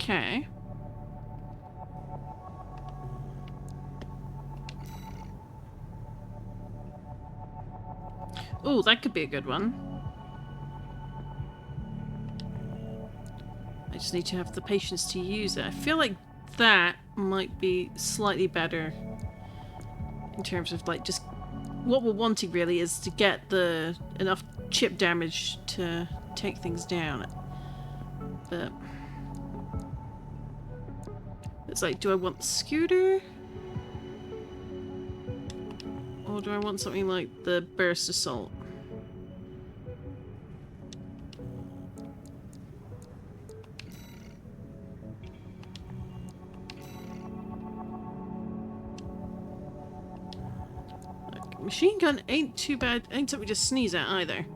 Okay. Oh, that could be a good one. I just need to have the patience to use it. I feel like that might be slightly better in terms of like just what we're wanting really is to get the enough chip damage to take things down. But it's like, do I want the scooter? Or do I want something like the burst assault? Machine gun ain't too bad. Ain't something to sneeze at either.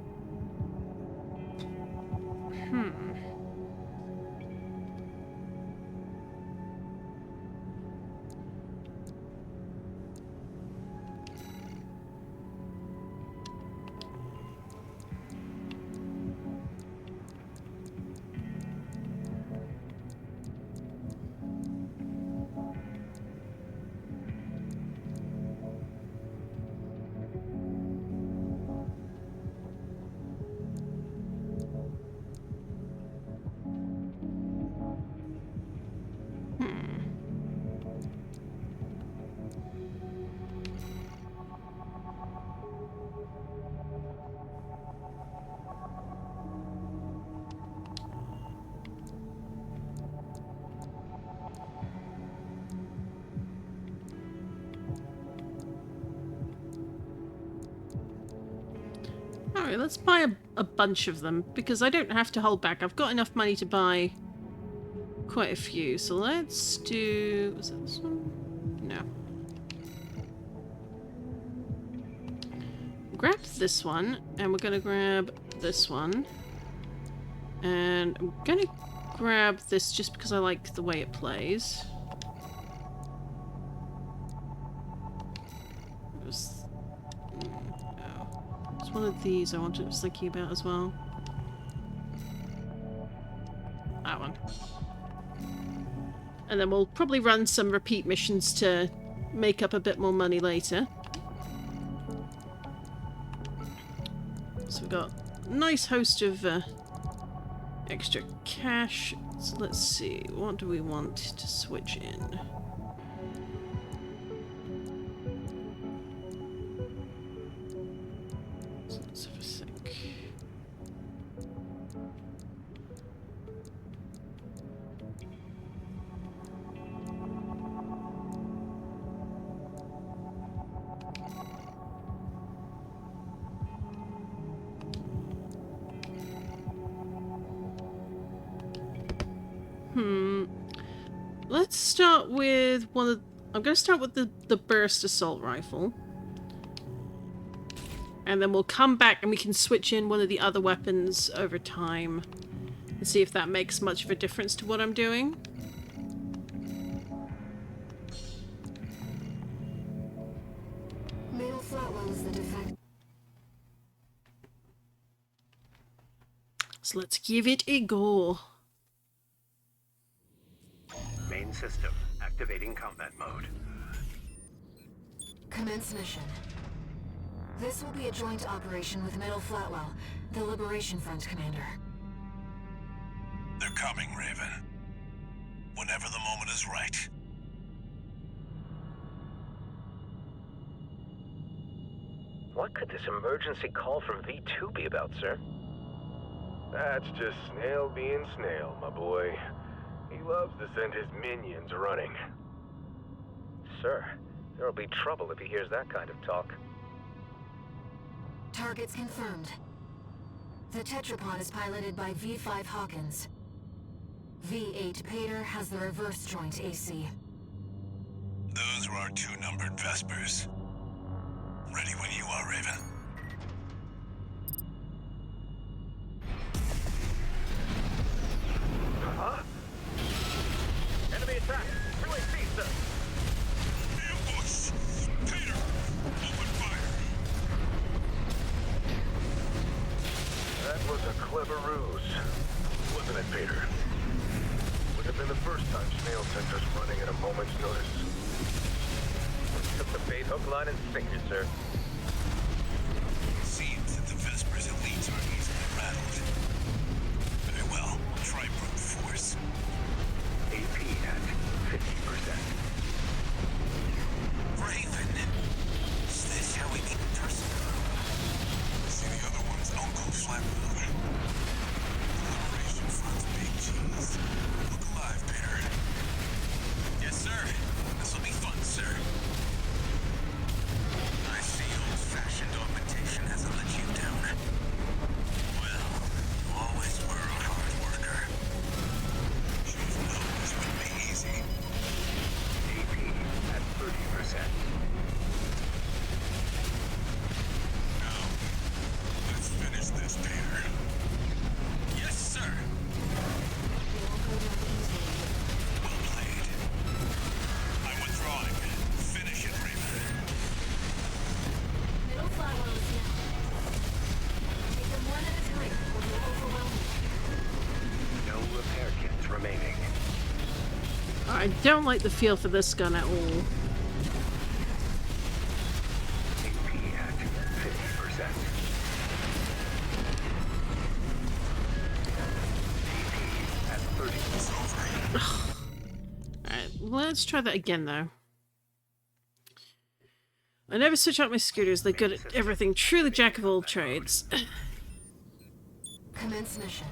Alright, let's buy a bunch of them, because I don't have to hold back. I've got enough money to buy quite a few. So let's do... Was that this one? No. Grab this one, and we're going to grab this one. And I'm going to grab this just because I like the way it plays. It was... one of these I was thinking about as well. That one. And then we'll probably run some repeat missions to make up a bit more money later. So we've got a nice host of extra cash. So let's see, what do we want to switch in? Let's start with one of... I'm going to start with the burst assault rifle. And then we'll come back and we can switch in one of the other weapons over time. And see if that makes much of a difference to what I'm doing. Middle Flatwell is the defect. So let's give it a go. Main system, activating combat mode. Commence mission. This will be a joint operation with Middle Flatwell, the Liberation Front commander. They're coming, Raven. Whenever the moment is right. What could this emergency call from V2 be about, sir? That's just Snail being Snail, my boy. He loves to send his minions running. Sir, there'll be trouble if he hears that kind of talk. Targets confirmed. The tetrapod is piloted by V5 Hawkins. V8 Pater has the reverse joint AC. Those were our two numbered Vespers. Ready when you are, Raven. Huh? Enemy attack! Relay C, sir! Ambush! Peter! Open fire! That was a clever ruse, wasn't it, Peter? With have been the first time Snail Center's running at a moment's notice. Took the bait, hook, line, and sinker, sir. It seems that the Vesper's elites are easily rattled. Very well. Try brute force. AP at 50%. Raven! Is this how we meet in person? See the other one's Uncle Flatwood. The Liberation Front's big cheese. Look alive, Peter. Yes, sir. This'll be fun, sir. I see old-fashioned augmentation hasn't let you down. Well, you always were a hard worker. Should've known this wouldn't be easy. AP at 30%. Now, let's finish this, Peter. Yes, sir. Well played. I'm withdrawing. Finish it, Raven. Middle Flatwell is down. Take them one at a time, or they'll overwhelm you. No repair kits remaining. I don't like the feel for this gun at all. AP at 50%. AP at 30%. Alright, let's try that again though. I never switch out my scooters, they're good at everything. Truly jack of all trades. Commence mission.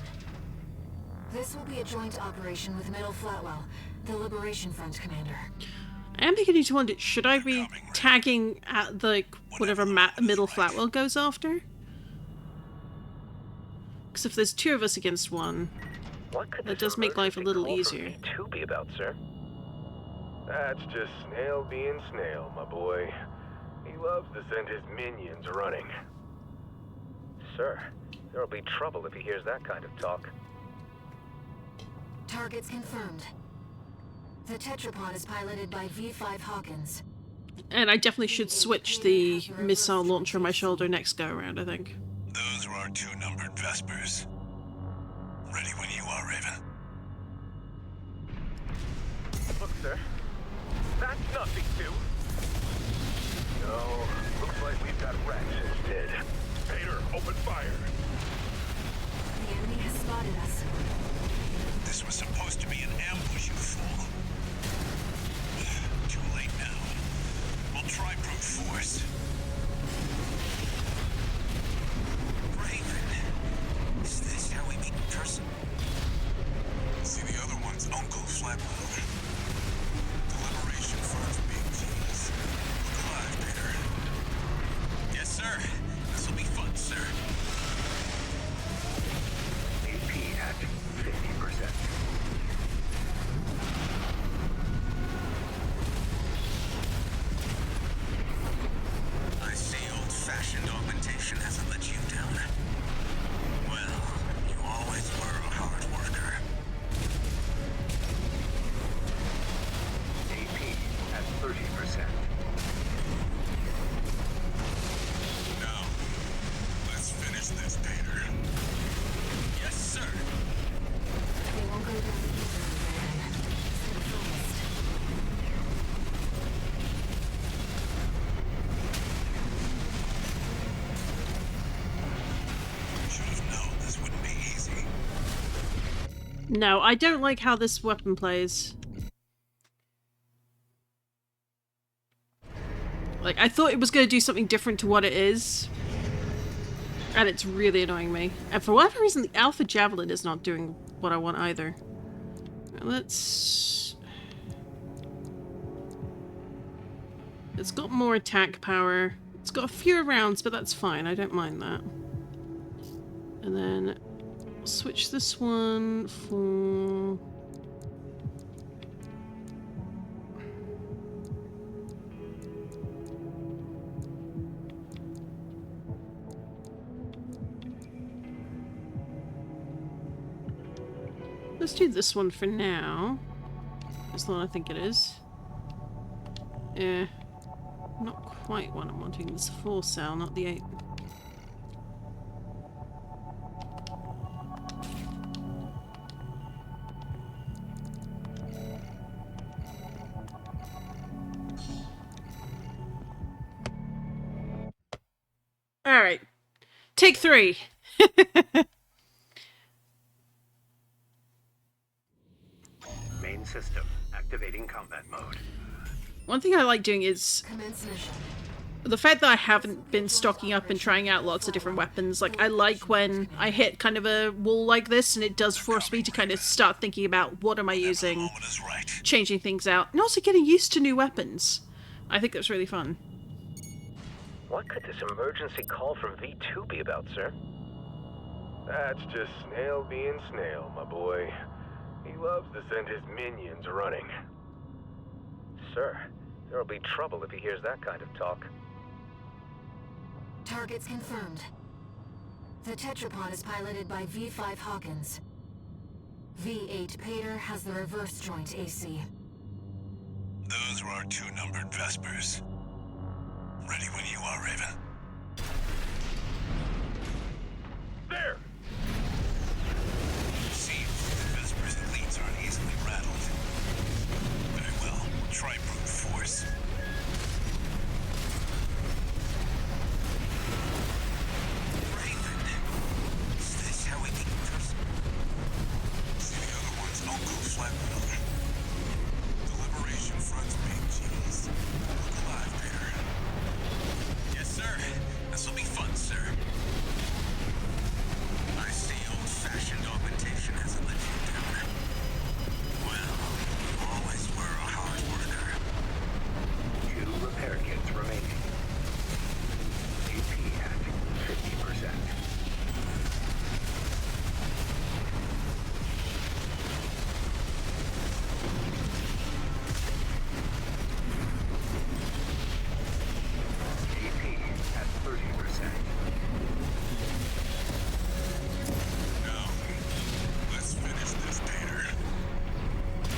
This will be a joint operation with Middle Flatwell, the Liberation Front commander. I am beginning to wonder, should I be tagging at the whatever Middle Flatwell goes after? Because if there's two of us against one, What could that this does make life a little emergency call easier. from V2 be about, sir? That's just Snail being Snail, my boy. He loves to send his minions running. Sir, there'll be trouble if he hears that kind of talk. Targets confirmed. The tetrapod is piloted by V5 Hawkins. And I definitely should switch the missile launcher on my shoulder next go around, I think. Those were our two numbered Vespers. Ready when you are, Raven. Look, sir. That's not V2. No, looks like we've got Rex instead. Peter, open fire. The enemy has spotted us. This was supposed to be an ambush, you fool. Too late now. We'll try brute force. Raven, is this how we meet in person? See the other one's Uncle Flatwood. The Liberation Front's big cheese. Look alive, Peter. Yes, sir. This'll be fun, sir. AP at 50%. I see old-fashioned augmentation hasn't let you down. Well, you always were a hard worker. AP at 30%. Now, let's finish this, Peter. Yes, sir. They won't go down easily, man. Stay focused. Should have known this wouldn't be easy. No, I don't like how this weapon plays. Like, I thought it was going to do something different to what it is. And it's really annoying me. And for whatever reason, the Alpha Javelin is not doing what I want either. Let's... It's got more attack power. It's got fewer rounds, but that's fine. I don't mind that. And then switch this one for... Let's do this one for now. That's the one I think it is. Yeah. Not quite what I'm wanting. This 4 cell, not the 8. Take 3. Main system activating combat mode. One thing I like doing is Commence mission. the fact that I haven't been stocking up and trying out lots of different weapons. Like, I like when I hit kind of a wall like this, and it does force me to kind of start thinking about what am I using, Moment is right. changing things out, and also getting used to new weapons. I think that's really fun. What could this emergency call from V2 be about, sir? That's just Snail being Snail, my boy. He loves to send his minions running. Sir, there'll be trouble if he hears that kind of talk. Targets confirmed. The tetrapod is piloted by V5 Hawkins. V8 Pater has the reverse joint AC. Those were our 2 numbered Vespers. Ready when you are, Raven. There! Seems the Vespers elites aren't easily rattled. Very well. Try brute force. Raven! Is this how we meet first? See the other one's Uncle Flatwell. The Liberation Front's big cheese. Look alive, Peter. Yes, sir. This'll be fun, sir. I see old-fashioned augmentation hasn't let you down. Well, you always were a hard worker. 2 repair kits remaining. AP at 50%. AP at 30%. Now, let's finish this, Peter.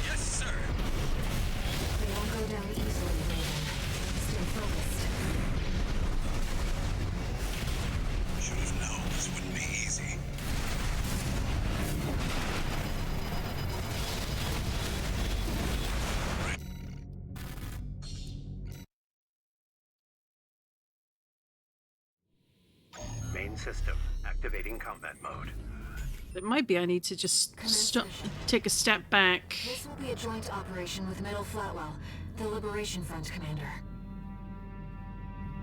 Yes, sir. They won't go down easily, Raven. Stay focused. Should have known this wouldn't be easy. Main system activating combat mode. It might be I need to just stop, take a step back. This will be a joint operation with Middle Flatwell, the Liberation Front commander.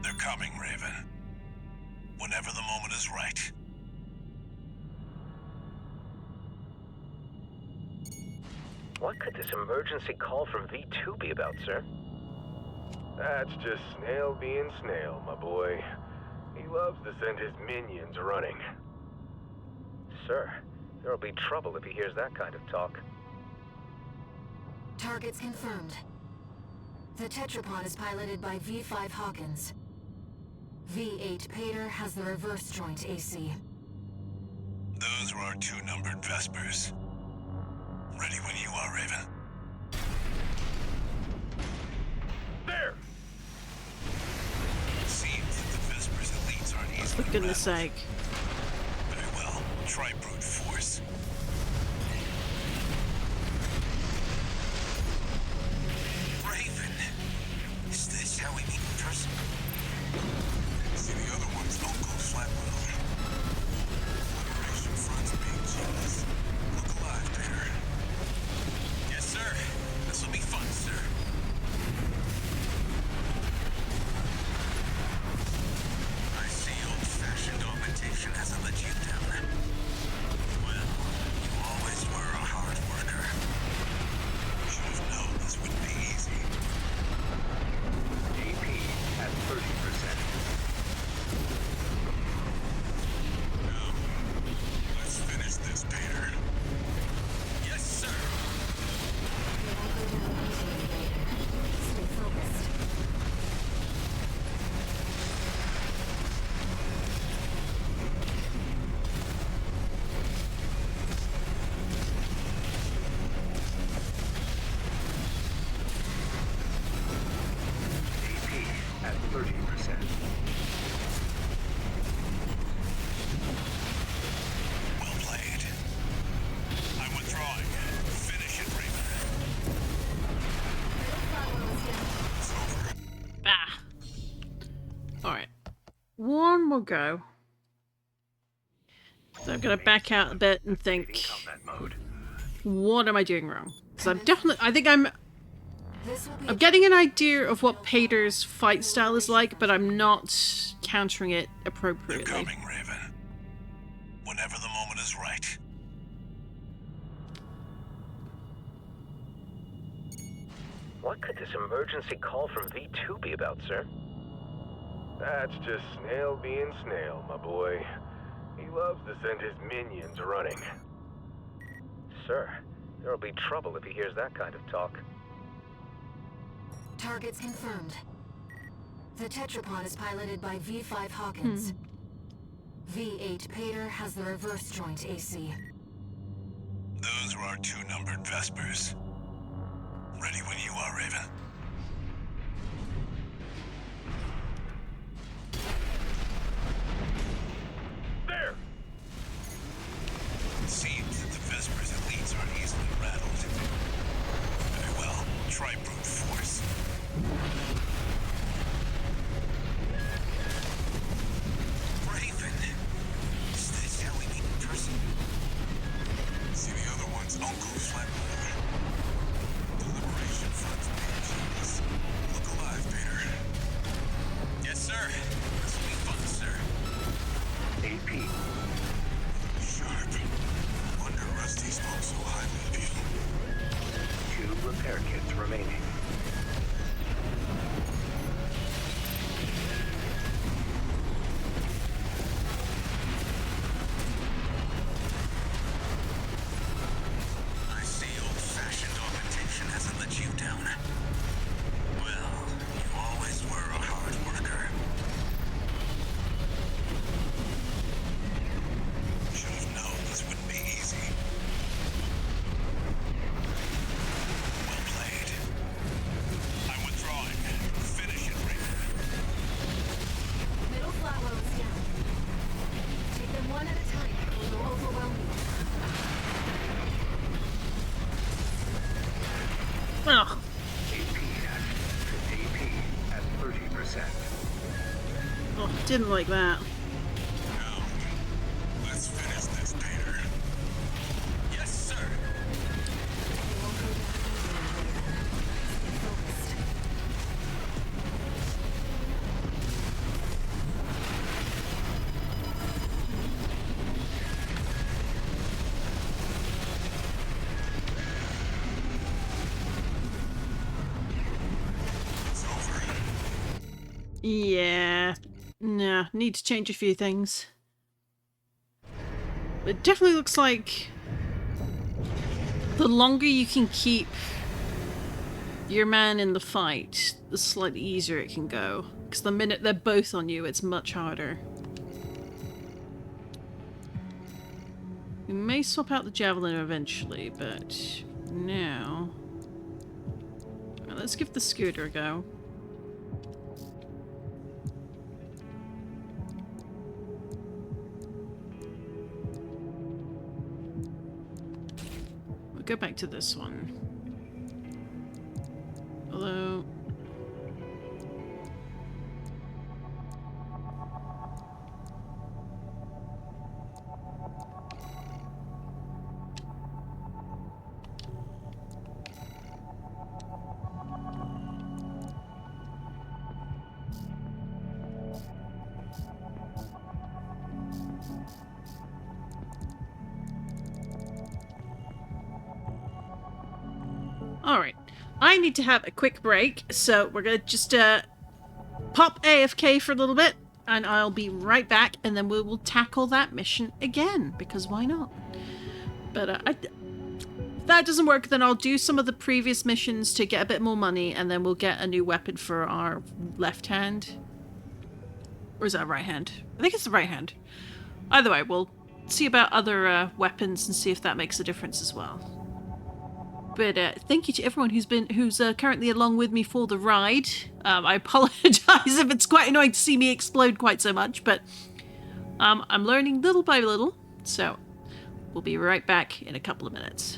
They're coming, Raven. Whenever the moment is right. What could this emergency call from V2 be about, sir? That's just Snail being Snail, my boy. He loves to send his minions running. Sir, there'll be trouble if he hears that kind of talk. Targets confirmed. The tetrapod is piloted by V5 Hawkins. V8 Pater has the reverse joint AC. Those were our 2 numbered Vespers. Ready when you are, Raven. There! Seems that the Vespers elites aren't easily For goodness rattled. sake. Very well. Try brute force. Raven! Is this how we meet in person? See the other one's Uncle Flatwell. Liberation Front's big cheese. Look alive, Peter. Yes, sir. This'll be fun, sir. I see old-fashioned augmentation hasn't let you down. Well, you always were a hard worker. Should have known this wouldn't be easy. AP at 30%. Now, let's finish this, Peter. Yes, sir. They won't go down easily, Raven. Stay focused. AP at 30%. Well played. I'm withdrawing. Finish it, Raven. It's over. Ah. Alright. One more go. So I'm gonna back out a bit and think, Combat mode. what am I doing wrong? Because I think I'm This will be I'm getting an idea of what Pater's fight style is like, but I'm not countering it They're appropriately. coming, Raven. Whenever the moment is right. What could this emergency call from V2 be about, sir? That's just Snail being Snail, my boy. He loves to send his minions running. Sir, there'll be trouble if he hears that kind of talk. targets confirmed. The tetrapod is piloted by V5 Hawkins. V8 Pater has the reverse joint AC. Those were our 2 numbered Vespers. Ready when you are, Raven. There! It seems that the Vespers' elites are easily rattled. Very well. Try brute force. Raven, is this how we meet in person? See the other one's uncle Flambeau. The Liberation Front's main genius. Look alive, Peter. Yes, sir. This will be fun, sir. AP. Sharp. Wonder Rusty spoke so highly of you. 2 repair kits remaining. I see old-fashioned augmentation hasn't let you down. Well, you always were a hard worker. Should have known this wouldn't be easy. Well played. I'm withdrawing. Finish it, Raven. Middle flatwell is down. Take them one at a time, or they'll overwhelm you. Ugh. AP at 30%. Oh, didn't like that. Now, let's finish this, Peter. Yes, sir. They won't go down easily. Stay focused. It's over. Yeah. Nah, need to change a few things. It definitely looks like the longer you can keep your man in the fight, the slightly easier it can go. Because the minute they're both on you, it's much harder. We may swap out the javelin eventually, but now... Well, let's give the scooter a go. We'll go back to this one. Although... Alright, I need to have a quick break, so we're gonna just pop AFK for a little bit, and I'll be right back, and then we will tackle that mission again, because why not? But if that doesn't work, then I'll do some of the previous missions to get a bit more money, and then we'll get a new weapon for our left hand. Or is that right hand? I think it's the right hand. Either way, we'll see about other weapons and see if that makes a difference as well. But thank you to everyone who's currently along with me for the ride. I apologise if it's quite annoying to see me explode quite so much, but I'm learning little by little. So we'll be right back in a couple of minutes.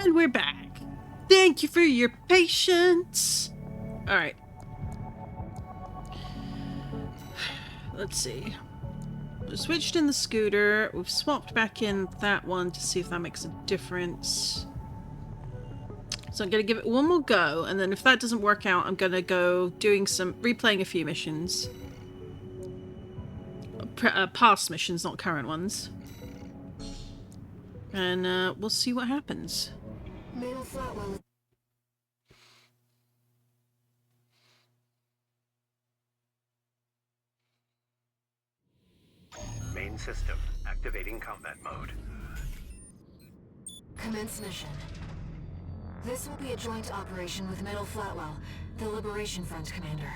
And we're back. Thank you for your patience. Alright. Let's see. We switched in the scooter. We've swapped back in that one to see if that makes a difference. So I'm going to give it one more go, and then if that doesn't work out, I'm going to go replaying a few missions. Past missions, not current ones. And we'll see what happens. Middle Flatwell. Main system activating combat mode. Commence mission. This will be a joint operation with Middle Flatwell, the Liberation Front commander.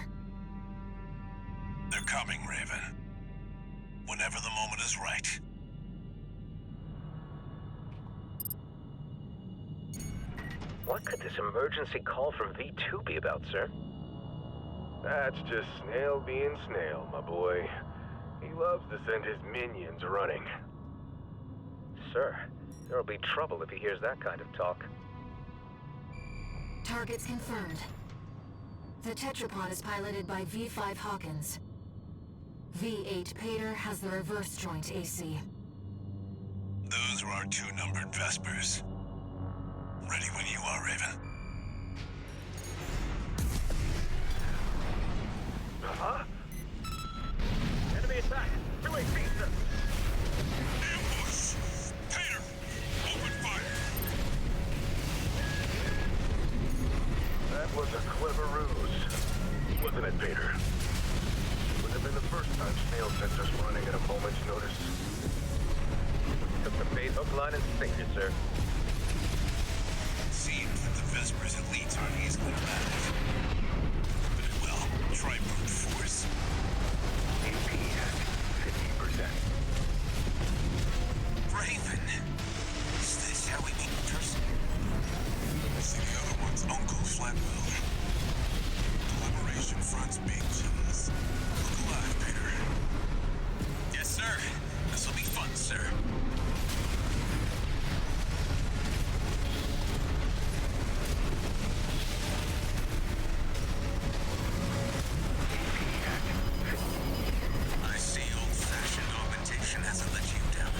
They're coming, Raven. Whenever the moment is right. What could this emergency call from V2 be about, sir? That's just Snail being Snail, my boy. He loves to send his minions running. Sir, there'll be trouble if he hears that kind of talk. Targets confirmed. The tetrapod is piloted by V5 Hawkins. V8 Pater has the reverse joint AC. Those are our 2 numbered Vespers. Ready when you are, Raven. Huh? Enemy attack! 2 HP, sir! Ambush! Pater! Open fire! That was a clever ruse, wasn't it, Peter? Would have been the first time Snail sent us running at a moment's notice. Took the bait, hook, line, and sinker, sir. Seems that the Vespers elites aren't easily rattled. Very well, try brute force. AP at 50%. Raven! Is this how we meet in person? I see the other one's Uncle Flatwell. The Liberation Front's big cheese. Look alive, Peter. Yes, sir. This'll be fun, sir. I see old-fashioned augmentation hasn't let you down.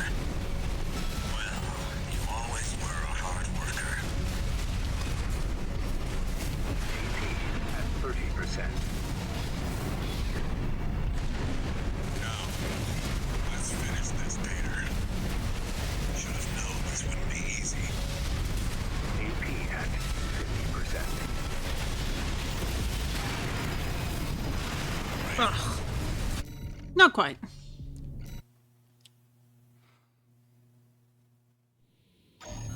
Well, you always were a hard worker. AP at 30%. Now, let's finish this, Peter. Should have known this wouldn't be easy. AP at 50%. Ugh. Not quite.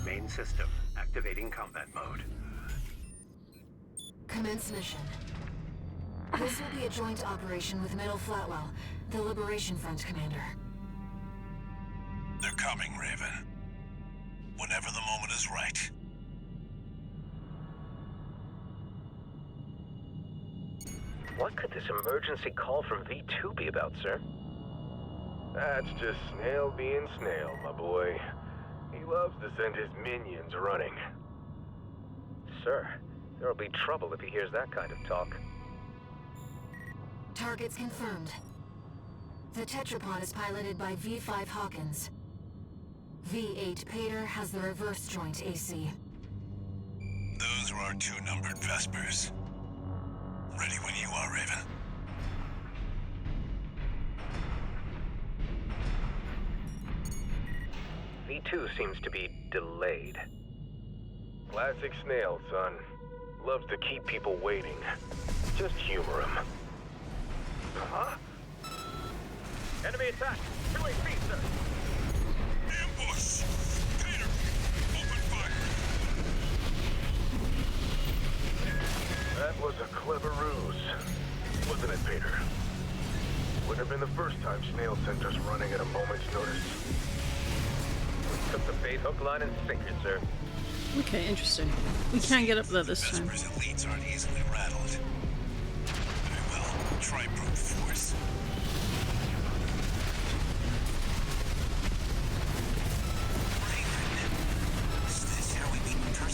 Main system activating combat mode. Commence mission. This will be a joint operation with Middle Flatwell, the Liberation Front commander. They're coming, Raven. Whenever the moment is right. What could this emergency call from V2 be about, sir? That's just Snail being Snail, my boy. He loves to send his minions running. Sir, there'll be trouble if he hears that kind of talk. Targets confirmed. The tetrapod is piloted by V5 Hawkins. V8 Pater has the reverse joint AC. Those are our 2 numbered Vespers. Ready when you are, Raven. V2 seems to be delayed. Classic Snail, son. Loves to keep people waiting. Just humor him. Huh? Enemy attack! 2 HP, sir! Ambush! Peter! Open fire! That was a clever ruse, wasn't it, Peter? Would have been the first time Snail sent us running at a moment's notice. Took the bait, hook, line, and sinker, sir. Okay, interesting. We can get up there this time. Vespers elites aren't easily rattled. Very well, try brute force. Raven, is this how we meet in person?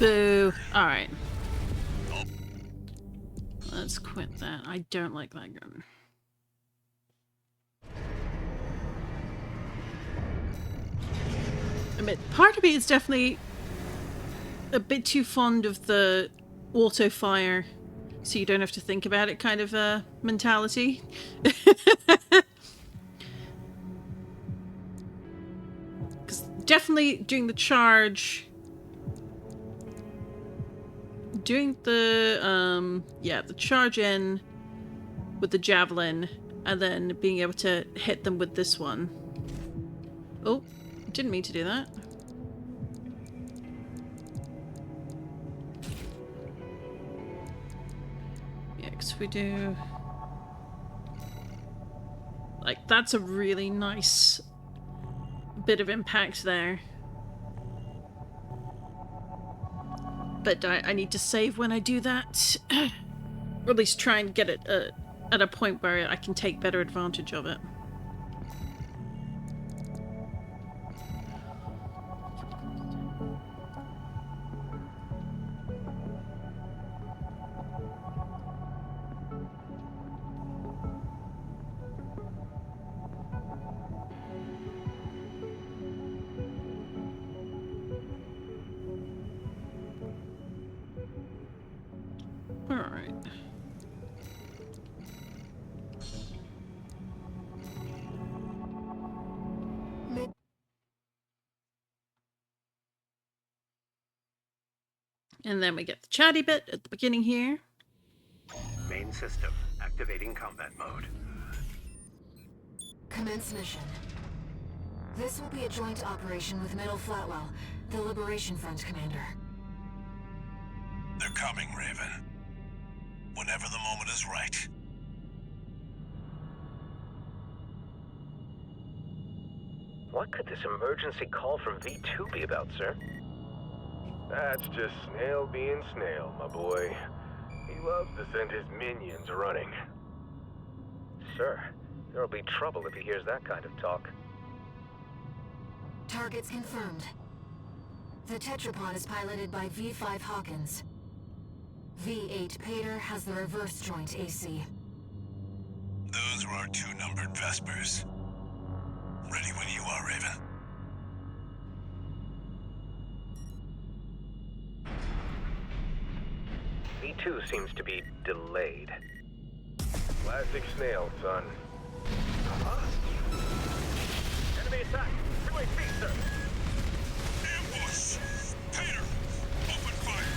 Boo. Alright. Let's quit that. I don't like that gun. I mean, part of me is definitely a bit too fond of the auto fire, so you don't have to think about it kind of mentality. Because definitely doing the charge, doing the the charge in with the javelin, and then being able to hit them with this one. Oh, didn't mean to do that. Yeah, because we do... Like, that's a really nice bit of impact there. But I need to save when I do that. Or at least try and get it at a point where I can take better advantage of it. Alright. And then we get the chatty bit at the beginning here. Main system, activating combat mode. Commence mission. This will be a joint operation with Middle Flatwell, the Liberation Front commander. They're coming, Raven. Whenever the moment is right. What could this emergency call from V2 be about, sir? That's just Snail being Snail, my boy. He loves to send his minions running. Sir, there'll be trouble if he hears that kind of talk. Targets confirmed. The tetrapod is piloted by V5 Hawkins. V8 Pater has the reverse joint AC. Those were our 2 numbered Vespers. Ready when you are, Raven. V2 seems to be delayed. Classic Snail, son. Enemy attack! 2 HP, sir! Ambush! Pater! Open fire!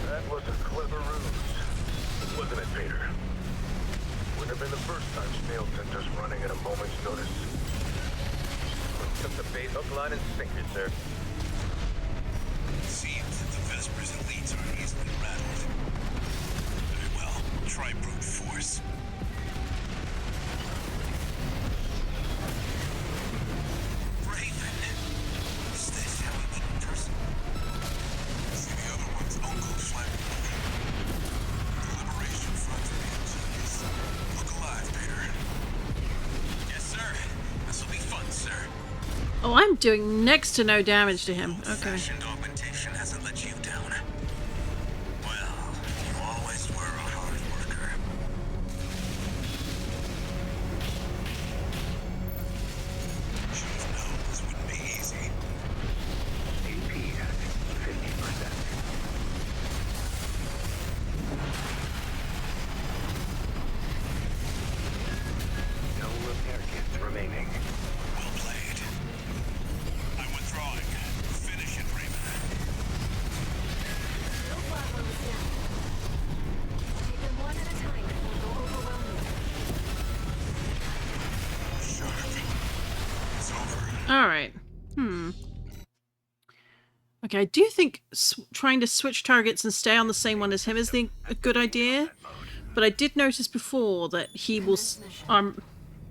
That was a clever ruse, wasn't it, Peter? Wouldn't have been the first time Snail sent us running at a moment's notice. Took the bait, hook, line, and sinker, sir. Seems that the Vesper's elites are easily rattled. Very well. Try brute force. Raven! Is this how we meet in person? See the other one's uncle flapping. The Liberation Front is. Look alive, Peter. Yes, sir. This'll be fun, sir. Oh, I'm doing next to no damage to him. Okay. Fashioned augmentation hasn't let you down. Well, you always were a hard worker. Should have known this wouldn't be easy. AP at 50%. No repair kits remaining. Well played. I'm withdrawing. Finish it, Raven. Middle Flatwell is down. Take them one at a time before they'll overwhelm you. Sharp. It's over. Alright. Okay, I do think trying to switch targets and stay on the same one as him is a good idea. But I did notice before that he will...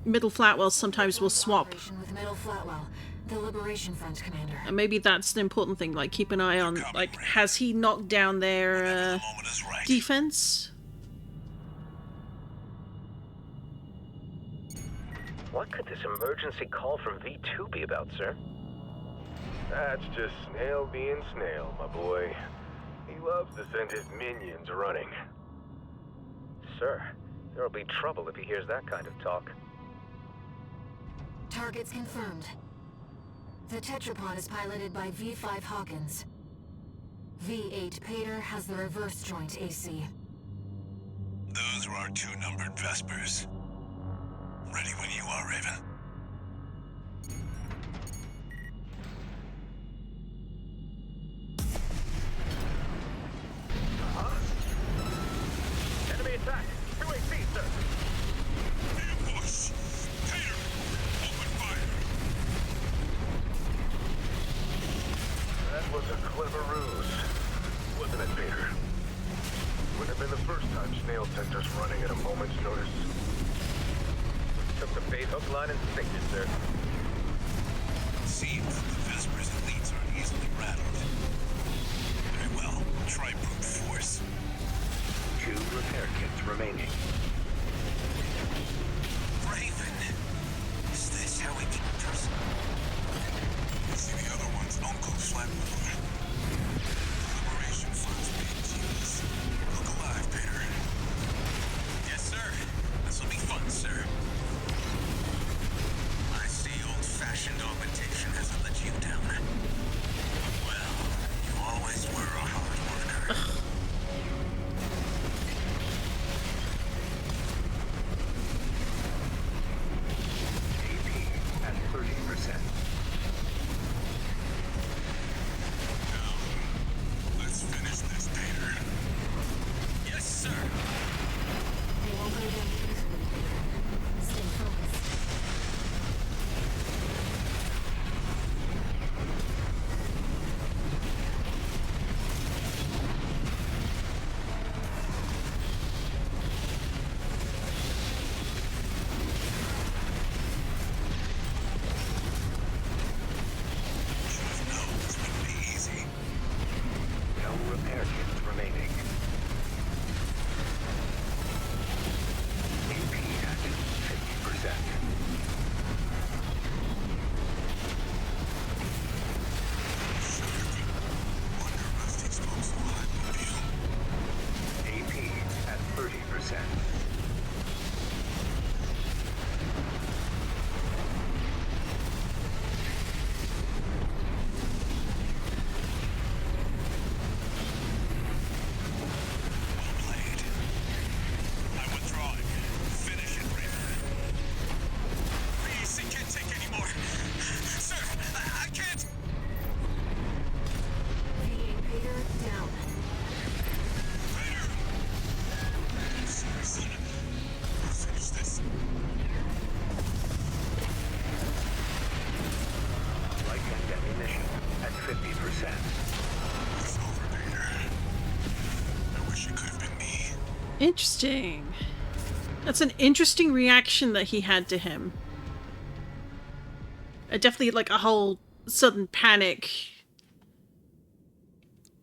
Middle Flatwell sometimes will swap. Operation with Middle Flatwell, the Liberation Front commander. And maybe that's the important thing, like keep an eye on, like, has he knocked down their The moment is right. defense? What could this emergency call from V2 be about, sir? That's just Snail being Snail, my boy. He loves to send his minions running. Sir, there'll be trouble if he hears that kind of talk. Targets confirmed. The tetrapod is piloted by V5 Hawkins. V8 Pater has the reverse joint AC. Those were our 2 numbered Vespers. Ready when you are, Raven. Enemy attack! 2AC, sir! Ambush! Pater! Open fire! That was a clever ruse, wasn't it, Peter? Wouldn't have been the first time Snail sent us running at a moment's notice. Took the bait hook, line, and sinker, sir. Seems the Vesper's elites are easily rattled. Very well. Try brute force. 2 repair kits remaining. Raven! Is this how we can trust? You see the other one's Uncle Flatwood. Liberation Front's big genius. Look alive, Peter. Yes, sir. This'll be fun, sir. I see old-fashioned augmentation hasn't let you down. Well, you always were a hard worker. AP at 30%. Now, let's finish this, Peter. Yes, sir. They won't go down easily, Pater. Stay focused. Should have known this wouldn't be easy. No repair kits remaining. AP at 50%. Wonder Rusty spoke so high, Mobile. AP at 30%. Well played. I'm withdrawing. Finish it, Raven. Please, I can't take any more. Sir, I can't. V8 Pater down. Peter! Sorry, son. I'll finish this. Light and ammunition at 50%. It's over, Peter. I wish it could have been me. Interesting. That's an interesting reaction that he had to him. Definitely like a whole sudden panic.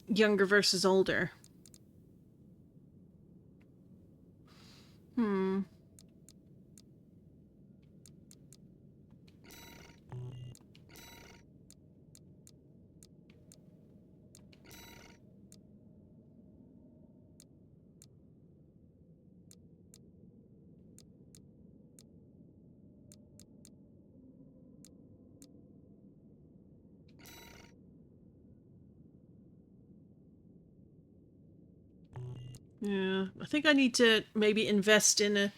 Younger versus older. Yeah, I think I need to maybe invest in a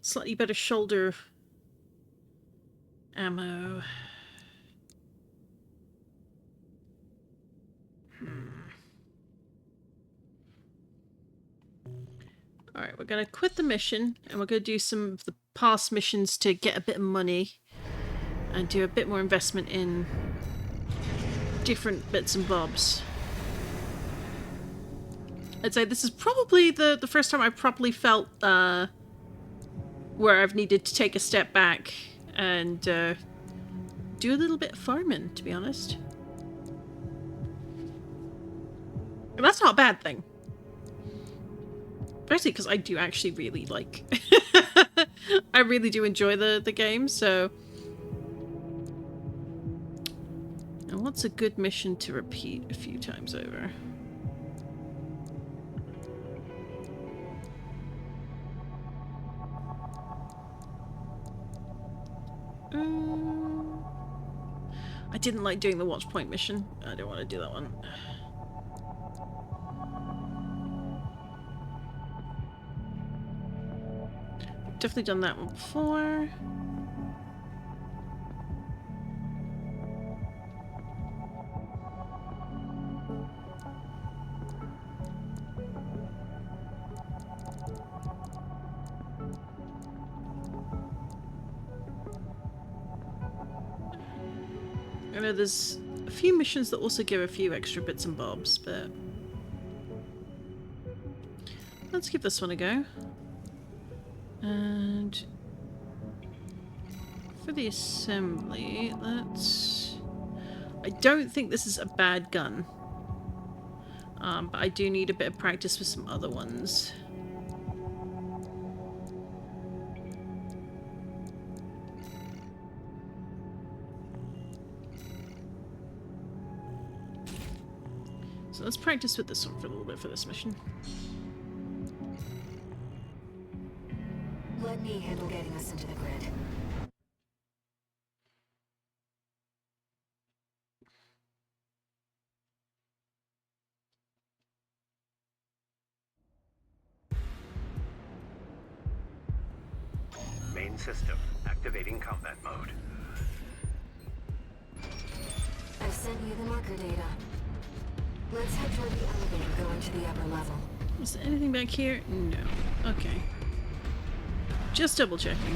slightly better shoulder ammo. Alright, we're gonna quit the mission and we're gonna do some of the past missions to get a bit of money and do a bit more investment in different bits and bobs. I'd say this is probably the first time I properly felt where I've needed to take a step back and do a little bit of farming, to be honest. And that's not a bad thing. Especially because I do actually really like... I really do enjoy the game, so... And what's a good mission to repeat a few times over? I didn't like doing the watch point mission. I don't want to do that one. Definitely done that one before. I know there's a few missions that also give a few extra bits and bobs, but let's give this one a go. And for the assembly, let's... I don't think this is a bad gun, but I do need a bit of practice with some other ones. So let's practice with this one for a little bit for this mission. Let me handle getting us into the grid. Main system, activating combat mode. I've sent you the marker data. Let's head toward the elevator going to the upper level. Is there anything back here? No. Okay. Just double checking.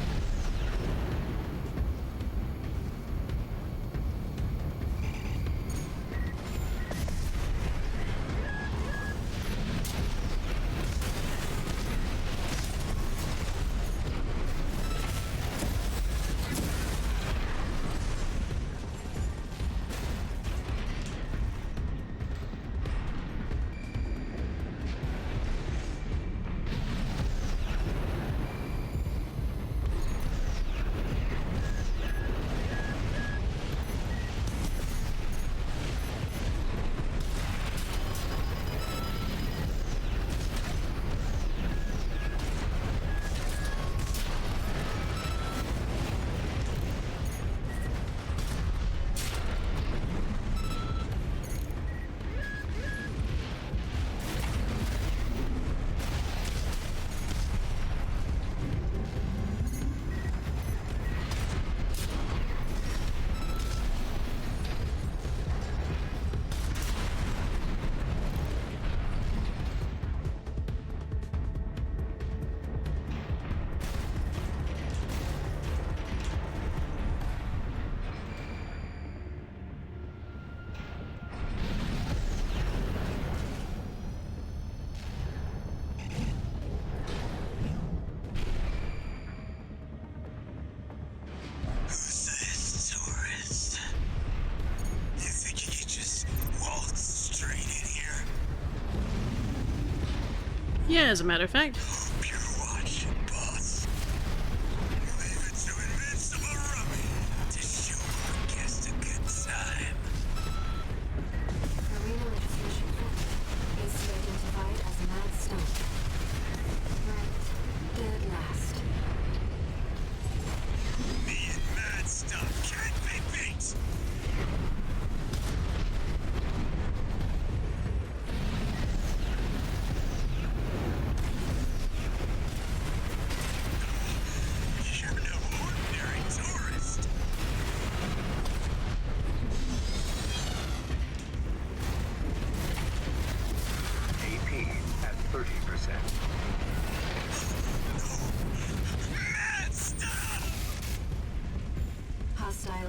Yeah, as a matter of fact.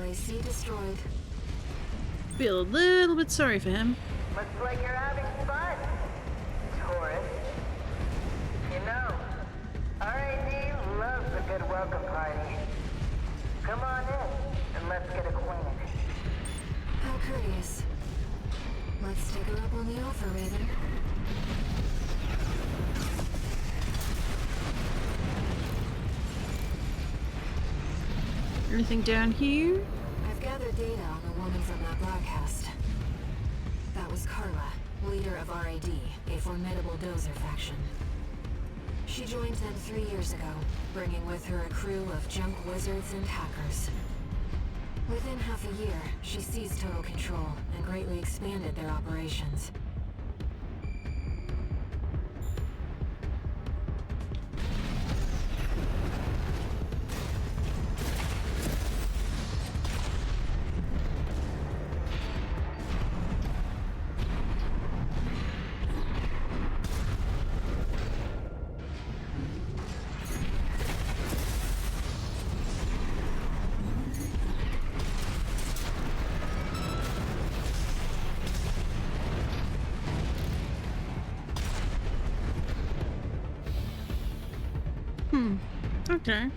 AC destroyed. Feel a little bit sorry for him. Looks like you're having fun, tourist. You know, RAD loves a good welcome party. Come on in, and let's get acquainted. How courteous. Let's take her up on the offer, Raven. Anything down here? I've gathered data on the woman from that broadcast. That was Carla, leader of RAD, a formidable dozer faction. She joined them 3 years ago, bringing with her a crew of junk wizards and hackers. Within half a year, she seized total control and greatly expanded their operations. Okay.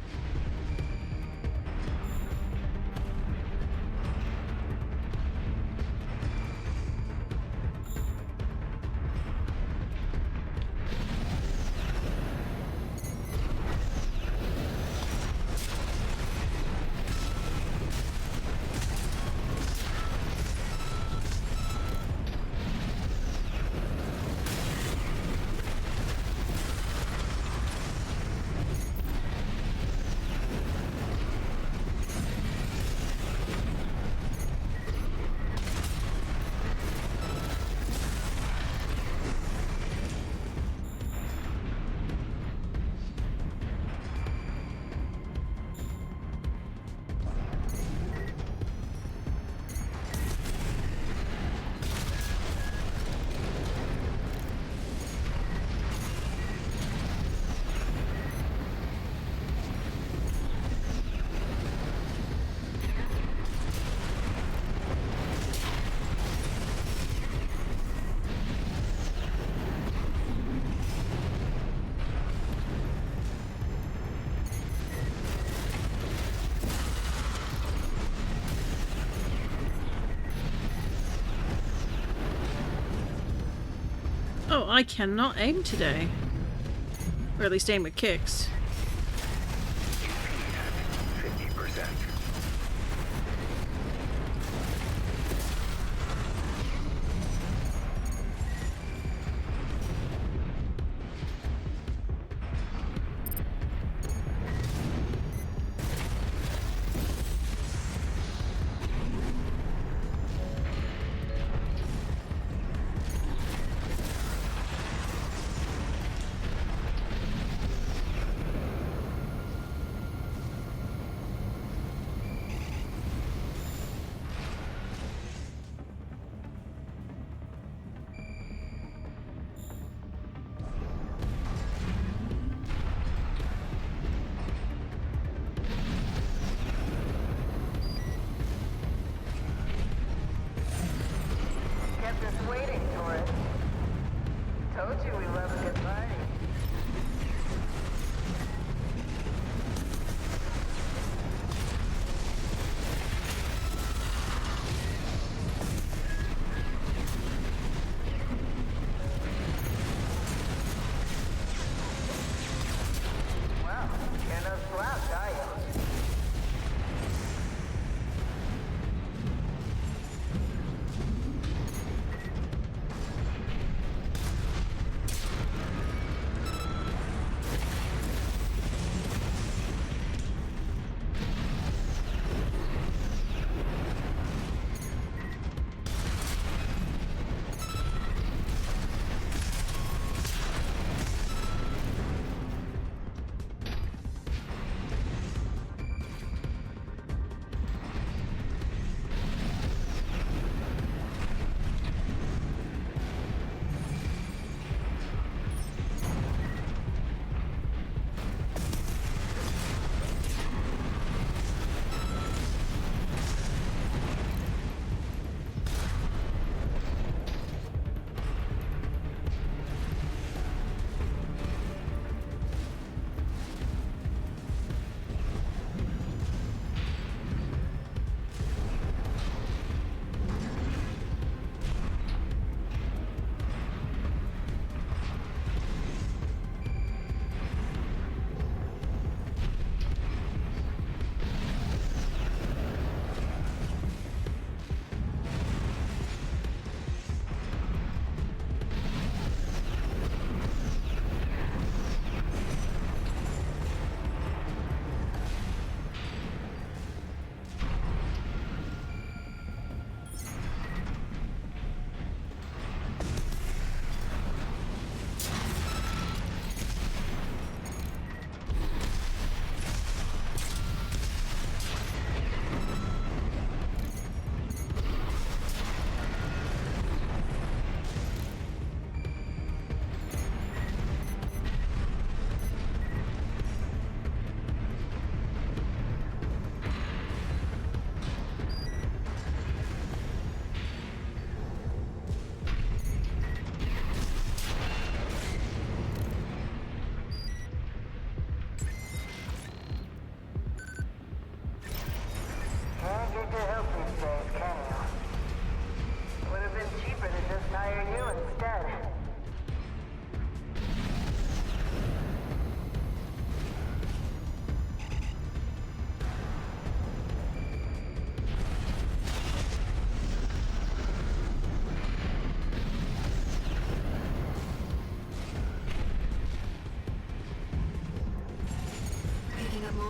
Oh, I cannot aim today. Or at least aim with kicks. 50%. Kept us waiting, Taurus. Told you we love a good party. Well, you're no slouch, are you?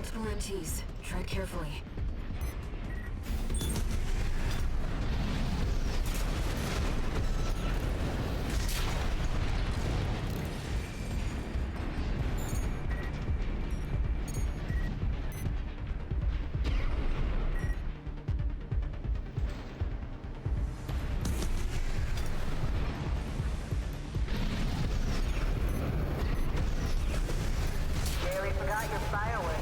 multiple MTs. Tread carefully. Barely forgot your fireworks.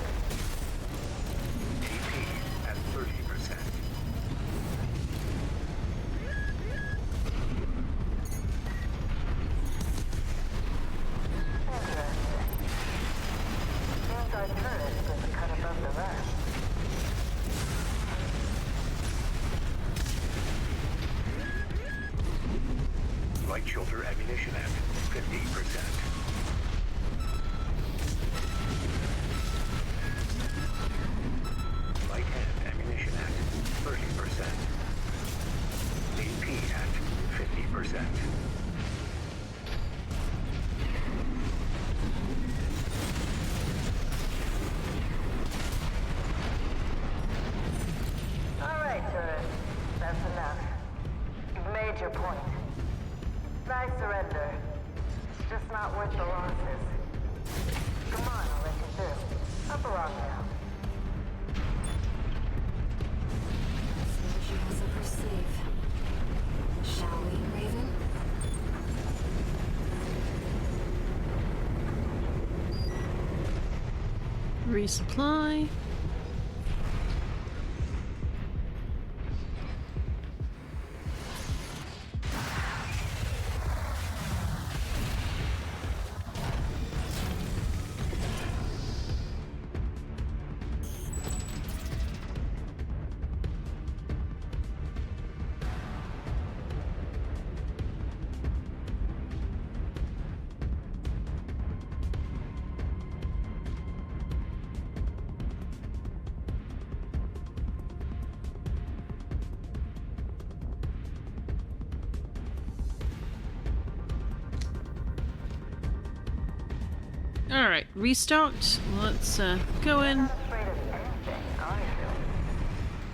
TP at 30%. Interesting. Seems our turret is a cut above the rest. Light shoulder ammunition at 50%. Light hand ammunition at 30%. AP at 50%. Alright, turret. That's enough. You've made your point. Nice surrender. Just not worth the losses. Come on, I'll let you through. Up along now. So she has up her sleeve. Shall we, Raven? Resupply. Alright, restocked. Let's go in. Not afraid of anything, are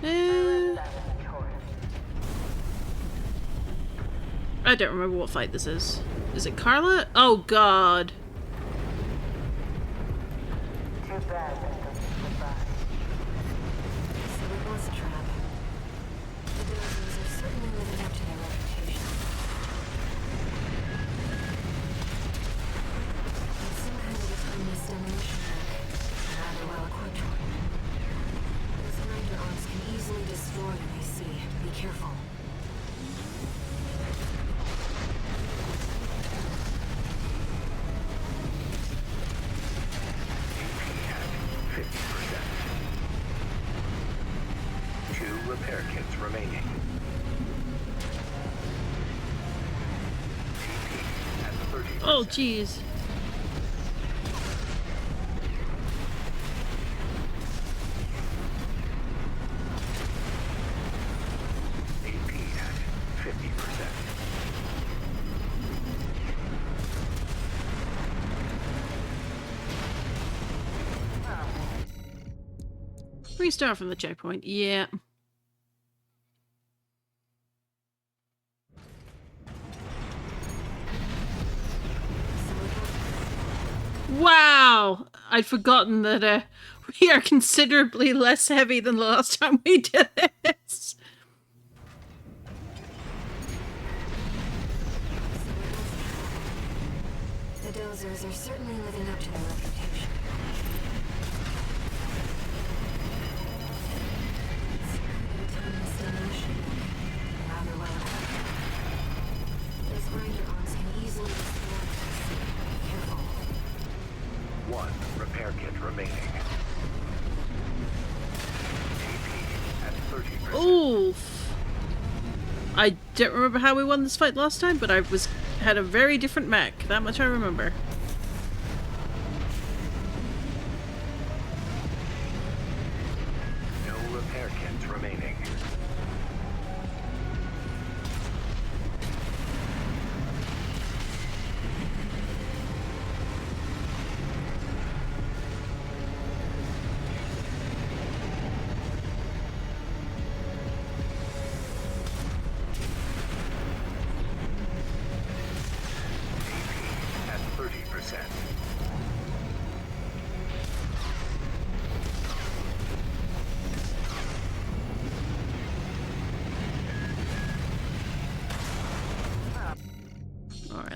you? Uh, That is Taurus. I don't remember what fight this is. Is it Carla? Oh god. Too bad that doesn't survive. So it was a trap. The Dozers are certainly living up to their reputation. It's some kind of autonomous demolition mech. Rather well equipped one. Those grinder arms can easily destroy what they see. Be careful. AP at 50%. 2 repair kits remaining. TP at 30%. Oh jeez. AP at 50%. Restart from the checkpoint. Yeah. Wow! I'd forgotten that we are considerably less heavy than the last time we did this. The Dozers are certainly living up to their reputation. Some kind of autonomous demolition mech. Rather well equipped. Those grinder arms can easily destroy what they see. Be careful. 1 repair kit remaining. AP at 30%. Oof. I don't remember how we won this fight last time, but I had a very different mech. That much I remember. No repair kits remaining.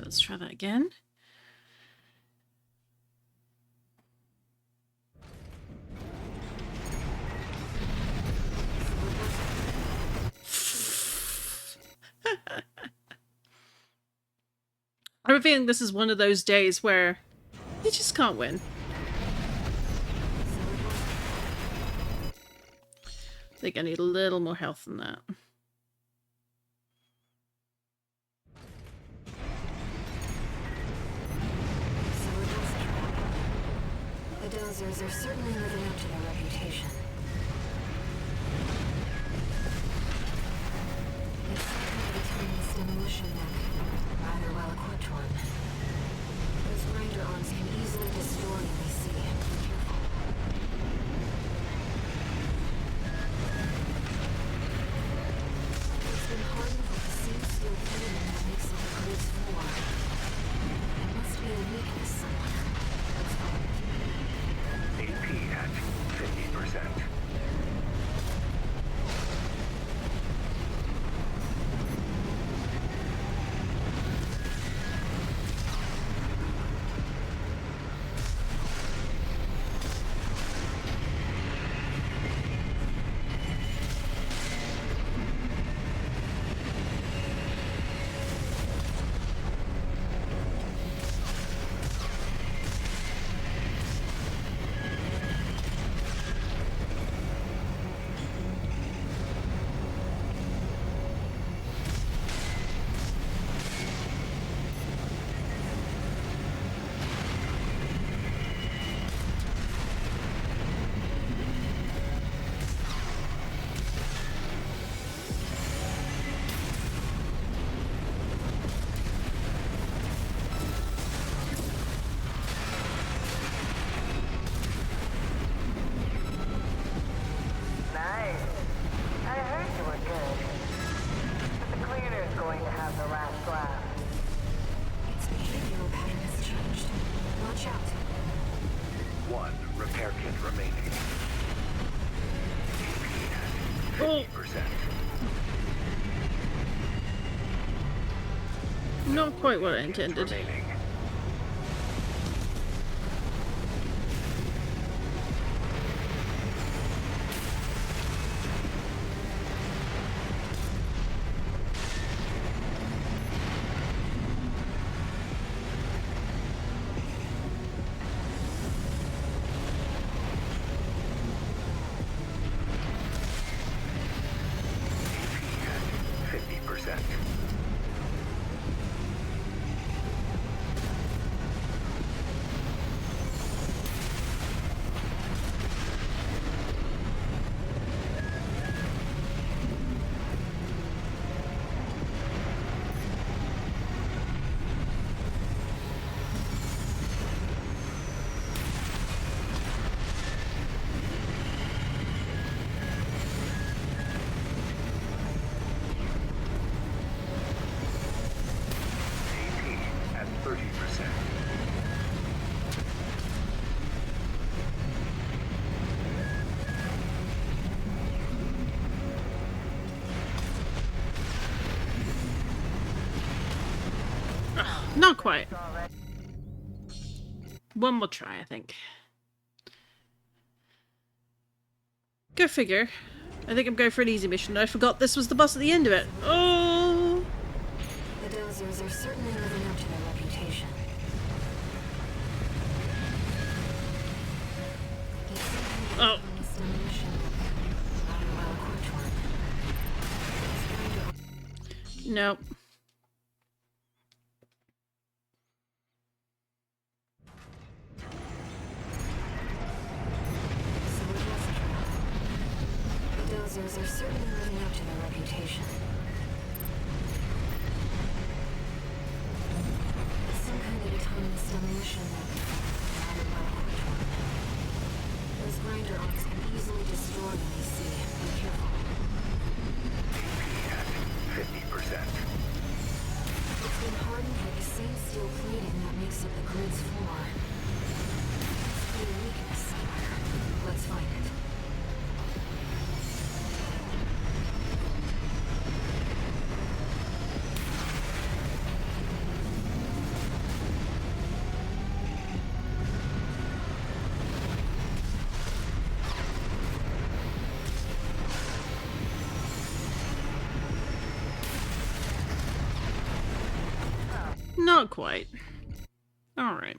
let's try that again. I have a feeling this is one of those days where you just can't win. I think I need a little more health than that. The dozers are certainly living up to their reputation. It's a tiny demolition mech, rather well equipped one. Those grinder arms can easily destroy any sea. Be careful. It's been hardened with the same steel framing that makes up the grids floor. There must be a weakness somewhere. Let's find it. AP at 50%. Nice. I heard you were good. But the cleaner's going to have the last laugh. Its behavioral pattern has changed. Watch out. 1 repair kit remaining. AP at 50%. Not quite what I Kits intended. remaining. AP at 50%. AP at 30%. Not quite. One more try, I think. Go figure. I think I'm going for an easy mission. I forgot this was the boss at the end of it. Oh! The dozers are certainly living up to their reputation. Oh. It's demolition mech, rather well equipped one. Those grinder No. The dozers are certainly living up to their reputation. It's some kind of autonomous demolition mech, rather well equipped one. Those grinder arms can easily destroy any sea. Be careful. AP at 50%. Not quite. Alright.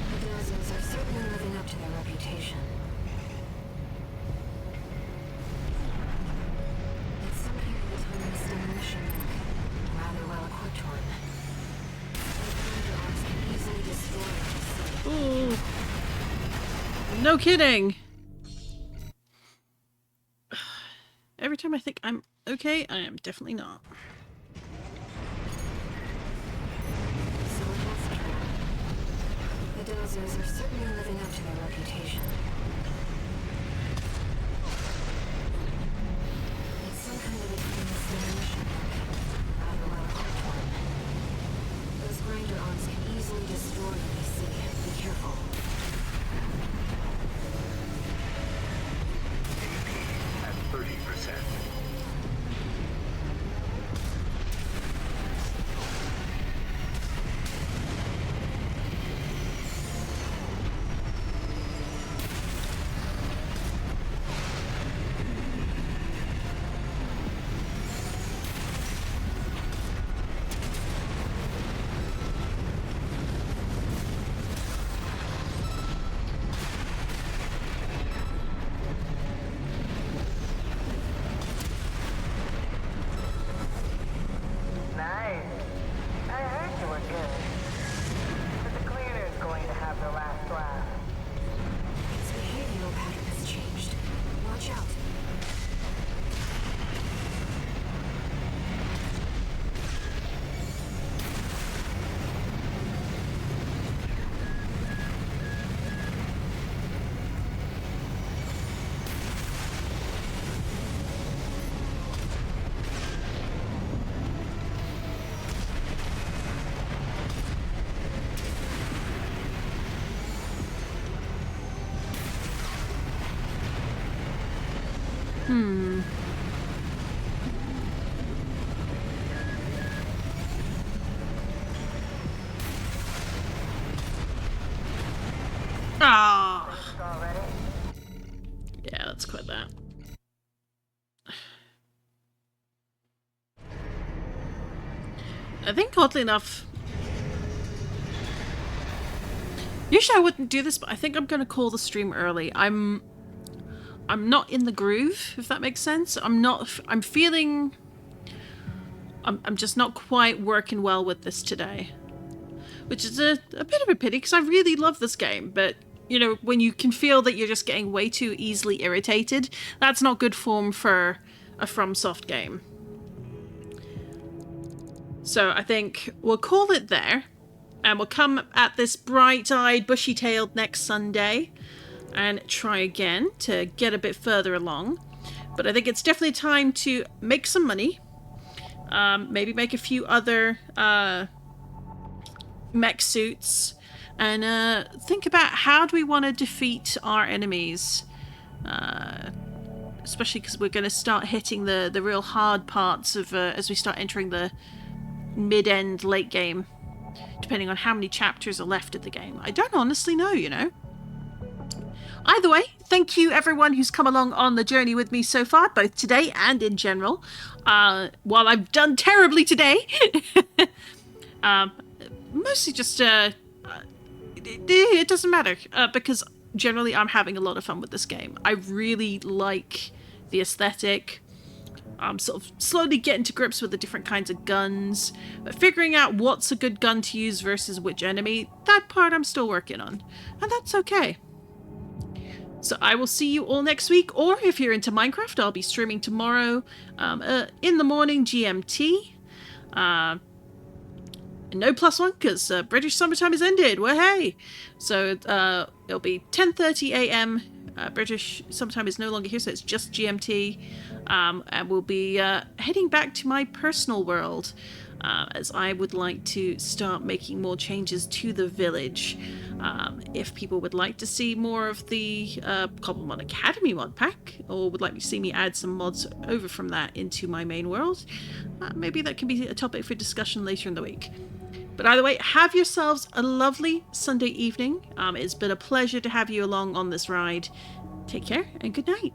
The Dozers are certainly living up to their reputation. It's some kind of autonomous demolition mech. Rather well equipped one. The drones can easily destroy the city. Ooh. No kidding. Every time I think I'm okay, I am definitely not. So it was true. The Dozers are certainly living up to their reputation. It's some kind of autonomous demolition mech. Rather well equipped one. Those grinder arms can easily destroy any city. Be careful. At 30%. Nice. I heard you were good. But the cleaner's going to have the last laugh. Its behavioral pattern has changed. Watch out. Ah. Already? Yeah, let's quit that. I think oddly enough, usually I wouldn't do this, but I think I'm gonna call the stream early. I'm not in the groove, if that makes sense. I'm just not quite working well with this today, which is a bit of a pity because I really love this game, but you know, when you can feel that you're just getting way too easily irritated, that's not good form for a Fromsoft game. So I think we'll call it there, and we'll come at this bright-eyed, bushy-tailed next Sunday and try again to get a bit further along. But I think it's definitely time to make some money, maybe make a few other mech suits, and think about how do we want to defeat our enemies, especially because we're going to start hitting the real hard parts of as we start entering the mid-end late game, depending on how many chapters are left of the game. I don't honestly know, you know. Either way, thank you everyone who's come along on the journey with me so far, both today and in general. While I've done terribly today, mostly just it doesn't matter, because generally I'm having a lot of fun with this game. I really like the aesthetic. I'm sort of slowly getting to grips with the different kinds of guns, but figuring out what's a good gun to use versus which enemy, that part I'm still working on, and that's okay. So I will see you all next week, or if you're into Minecraft, I'll be streaming tomorrow in the morning GMT. No +1 because British summertime has ended. Well, hey! So it'll be 10:30 a.m. British summertime is no longer here, so it's just GMT. And we'll be heading back to my personal world, as I would like to start making more changes to the village. If people would like to see more of the Cobblemon Academy mod pack, or would like to see me add some mods over from that into my main world, maybe that can be a topic for discussion later in the week. But either way, have yourselves a lovely Sunday evening. It's been a pleasure to have you along on this ride, Take care and good night.